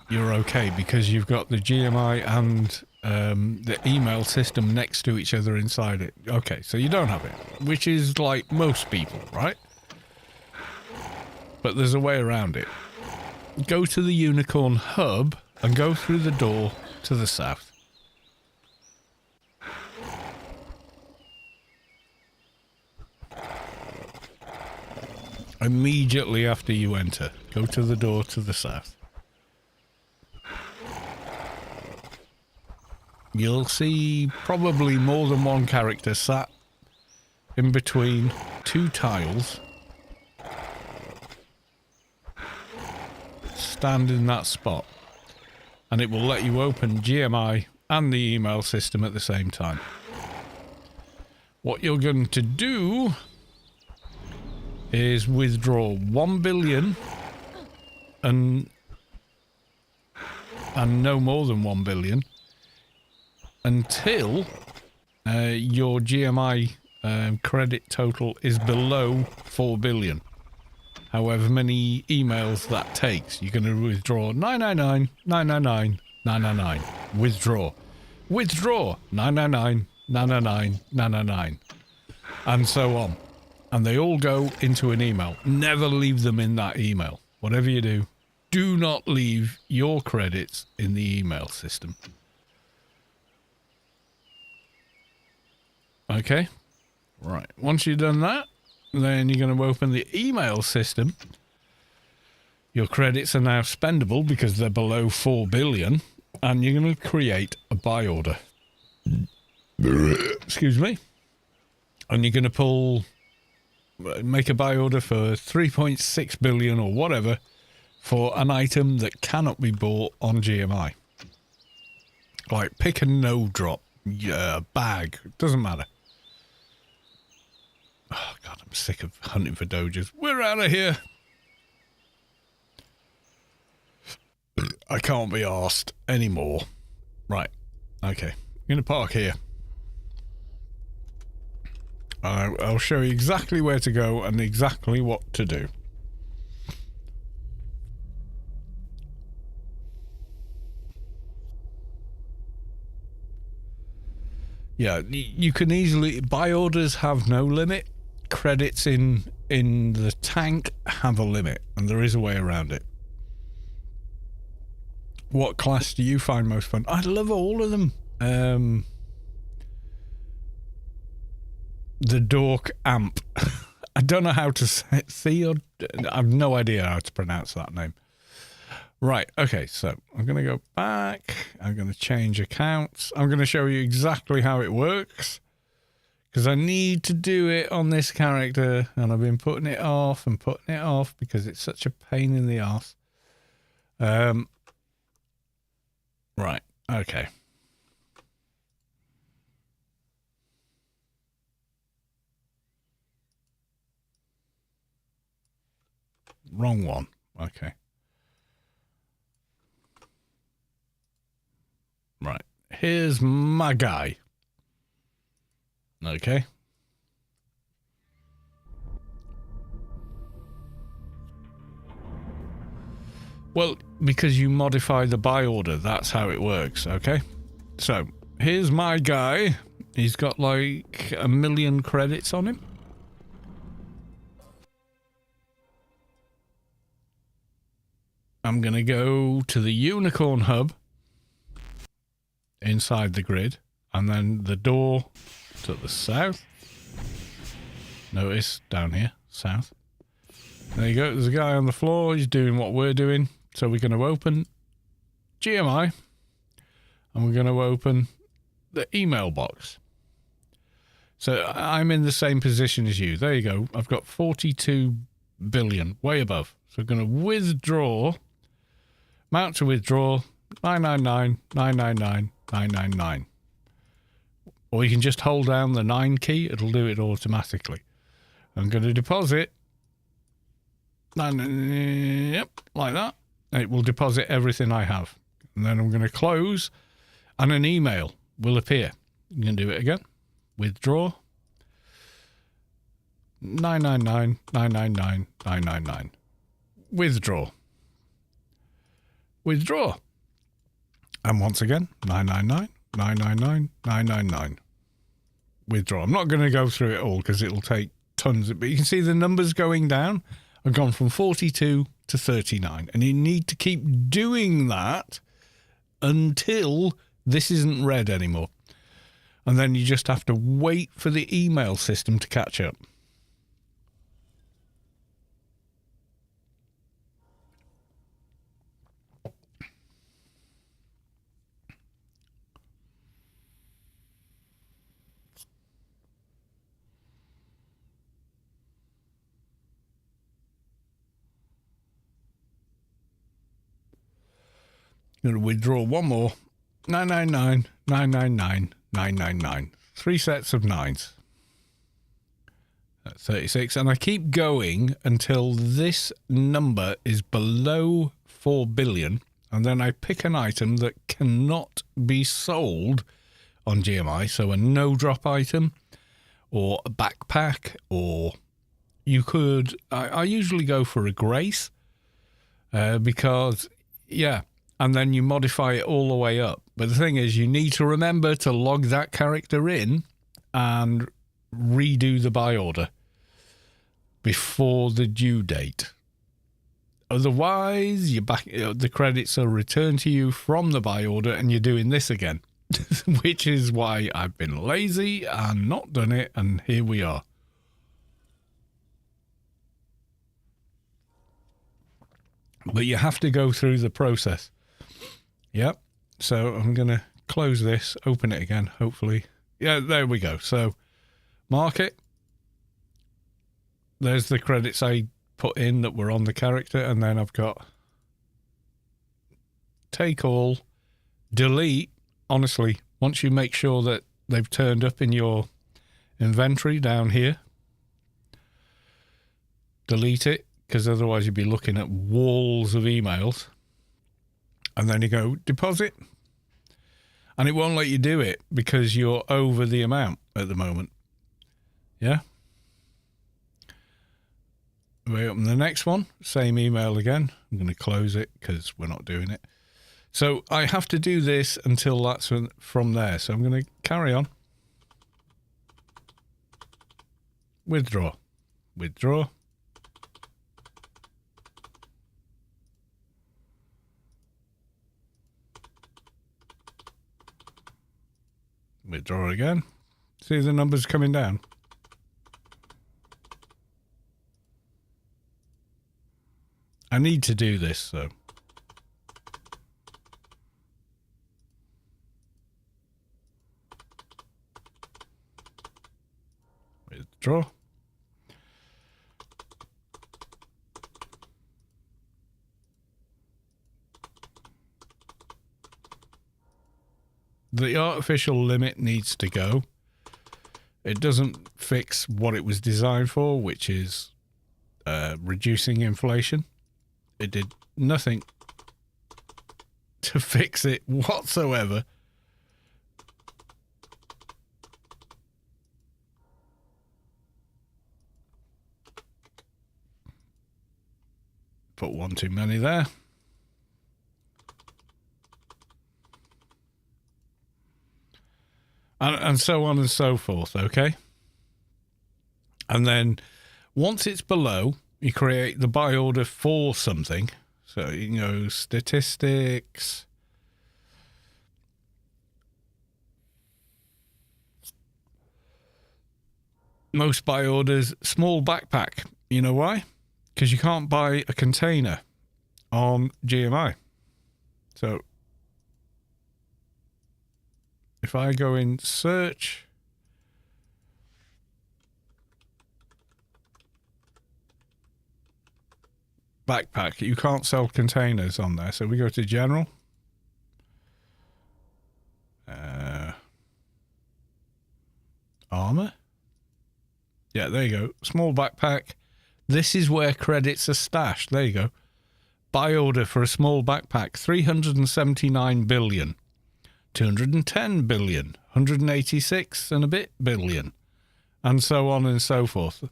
you're okay because you've got the GMI and the email system next to each other inside it. Okay, so you don't have it, which is like most people, right? But there's a way around it. Go to the Unicorn Hub and go through the door to the south. Immediately after you enter, go to the door to the south. You'll see probably more than one character sat in between two tiles. Stand in that spot. And it will let you open GMI and the email system at the same time. What you're going to do is withdraw 1 billion and no more than 1 billion until your GMI credit total is below 4 billion. However many emails that takes, you're going to withdraw 999, 999, 999. Withdraw. Withdraw 999, 999, 999. And so on. And they all go into an email. Never leave them in that email. Whatever you do, do not leave your credits in the email system. Okay? Right. Once you've done that, then you're going to open the email system. Your credits are now spendable because they're below 4 billion. And you're going to create a buy order. Excuse me. And you're going to make a buy order for 3.6 billion or whatever for an item that cannot be bought on GMI. Like pick a no drop, bag, doesn't matter. Oh God, I'm sick of hunting for doges. We're out of here. I can't be arsed anymore. Right, okay. I'm going to park here. I'll show you exactly where to go and exactly what to do. Yeah, you can easily... Buy orders have no limit. Credits in the tank have a limit, and there is a way around it. What class do you find most fun? I love all of them. The Dork Amp. I don't know how to say it. I have no idea how to pronounce that name. Right, okay, so I'm going to go back. I'm going to change accounts. I'm going to show you exactly how it works. Because I need to do it on this character, and I've been putting it off because it's such a pain in the arse. Right, okay. Wrong one. Okay. Right. Here's my guy. Okay. Well, because you modify the buy order, that's how it works, okay? So, here's my guy. He's got like 1 million credits on him. I'm going to go to the Unicorn Hub inside the grid, and then the door to the south. Notice down here, south. There you go. There's a guy on the floor. He's doing what we're doing. So we're going to open GMI, and we're going to open the email box. So I'm in the same position as you. There you go. I've got 42 billion, way above. So we're going to withdraw, amount to withdraw, 999,999,999. Or you can just hold down the 9 key. It'll do it automatically. I'm going to deposit. Yep, like that. It will deposit everything I have. And then I'm going to close, and an email will appear. You can do it again. Withdraw. 999,999,999. Withdraw. Withdraw. And once again, 999,999,999. Withdraw. I'm not going to go through it all because it'll take tons of, but you can see the numbers going down. I've gone from 42 to 39, and you need to keep doing that until this isn't red anymore. And then you just have to wait for the email system to catch up. I'm going to withdraw one more. 999,999,999. 3 sets of 9s. That's 36. And I keep going until this number is below 4 billion. And then I pick an item that cannot be sold on GMI. So a no-drop item or a backpack, or you could... I usually go for a Grace because, yeah... And then you modify it all the way up. But the thing is, you need to remember to log that character in and redo the buy order before the due date. Otherwise, the credits are returned to you from the buy order, and you're doing this again. Which is why I've been lazy and not done it, and here we are. But you have to go through the process. Yep. So I'm going to close this, open it again, hopefully. Yeah, there we go. So mark it. There's the credits I put in that were on the character. And then I've got take all, delete. Honestly, once you make sure that they've turned up in your inventory down here, delete it, because otherwise you'd be looking at walls of emails. And then you go deposit, and it won't let you do it because you're over the amount at the moment. Yeah. We open the next one, same email again. I'm going to close it because we're not doing it. So I have to do this until that's from there. So I'm going to carry on. Withdraw. Withdraw. Withdraw again. See the numbers coming down. I need to do this, so. Draw. The artificial limit needs to go. It doesn't fix what it was designed for, which is reducing inflation. It did nothing to fix it whatsoever. Put one too many there. And so on and so forth, okay? And then once it's below, you create the buy order for something. So, you know, statistics. Most buy orders, small backpack. You know why? Because you can't buy a container on GMI. So if I go in search, backpack, you can't sell containers on there. So we go to general. Armor. Yeah, there you go. Small backpack. This is where credits are stashed. There you go. Buy order for a small backpack, 379 billion. 210 billion, 186 and a bit billion, and so on and so forth.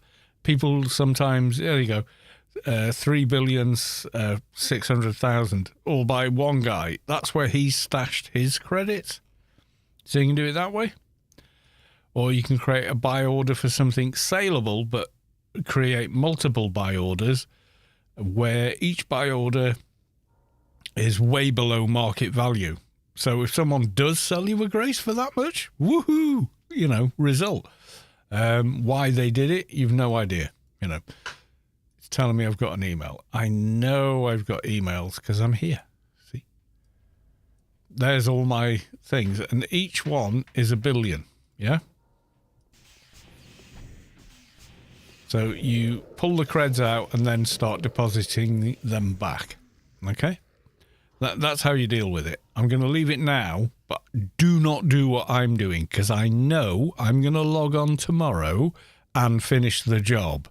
People sometimes, there you go, 3,600,000, all by one guy. That's where he stashed his credits. So you can do it that way. Or you can create a buy order for something saleable, but create multiple buy orders where each buy order is way below market value. So if someone does sell you a Grace for that much, woohoo, you know, result. Why they did it, you've no idea. You know, it's telling me I've got an email. I know I've got emails because I'm here. See? There's all my things. And each one is a billion. Yeah? So you pull the creds out and then start depositing them back. Okay? That's how you deal with it. I'm going to leave it now, but do not do what I'm doing because I know I'm going to log on tomorrow and finish the job.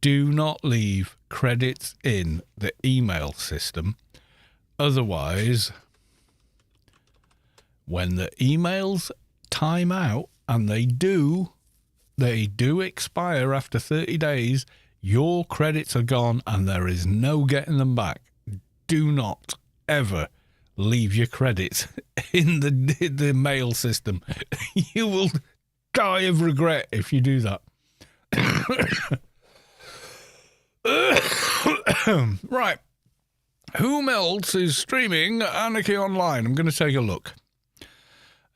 Do not leave credits in the email system. Otherwise, when the emails time out, and they do expire after 30 days, your credits are gone and there is no getting them back. Do not ever leave your credits in the mail system. You will die of regret if you do that. Right. Whom else is streaming Anarchy Online? I'm going to take a look.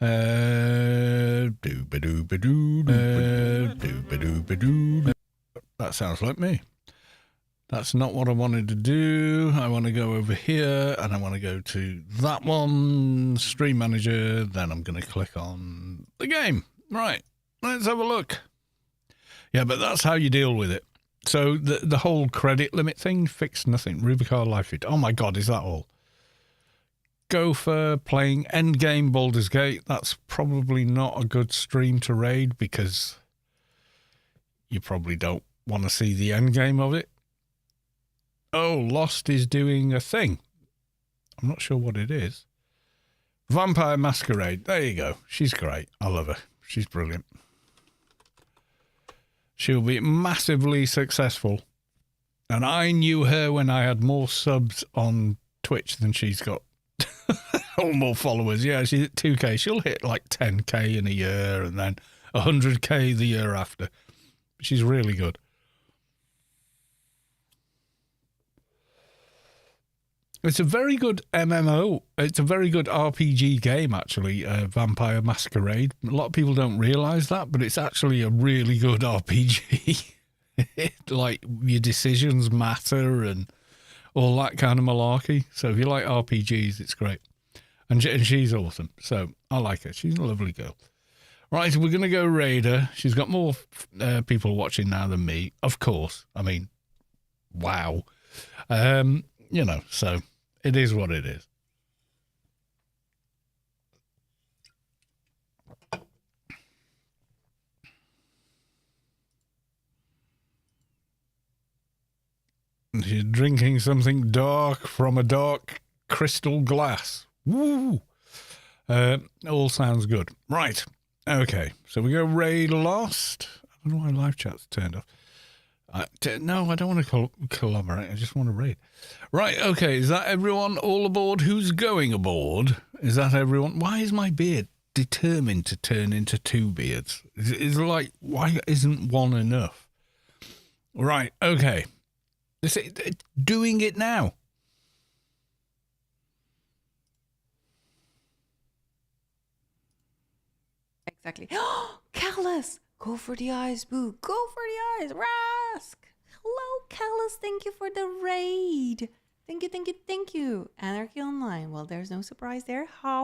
That sounds like me. That's not what I wanted to do. I want to go over here and I want to go to that one, Stream Manager. Then I'm going to click on the game. Right, let's have a look. Yeah, but that's how you deal with it. So the whole credit limit thing fixed nothing. Rubicar Life Feed. Oh my God, is that all? Gopher playing Endgame Baldur's Gate. That's probably not a good stream to raid because you probably don't want to see the endgame of it. Oh, Lost is doing a thing. I'm not sure what it is. Vampire Masquerade. There you go. She's great. I love her. She's brilliant. She'll be massively successful. And I knew her when I had more subs on Twitch than she's got. Or more followers. Yeah, she's at 2K. She'll hit like 10K in a year and then 100K the year after. She's really good. It's a very good MMO. It's a very good RPG game, actually, Vampire Masquerade. A lot of people don't realise that, but it's actually a really good RPG. Like, your decisions matter and all that kind of malarkey. So if you like RPGs, it's great. And she's awesome. So I like her. She's a lovely girl. Right, we're going to go raid her. She's got more people watching now than me, of course. I mean, wow. You know, so it is what it is. She's drinking something dark from a dark crystal glass. Woo! All sounds good. Right. Okay. So we go raid lost. I don't know why live chat's turned off. No, I don't want to collaborate. I just want to raid. Right. Okay. Is that everyone all aboard? Who's going aboard? Is that everyone? Why is my beard determined to turn into 2 beards? Is like, why isn't one enough? Right. Okay. Doing it now. Exactly. Callus! Go for the eyes, boo. Go for the eyes, Rask! Hello, Callus. Thank you for the raid. Thank you, thank you, thank you. Anarchy Online. Well, there's no surprise there. How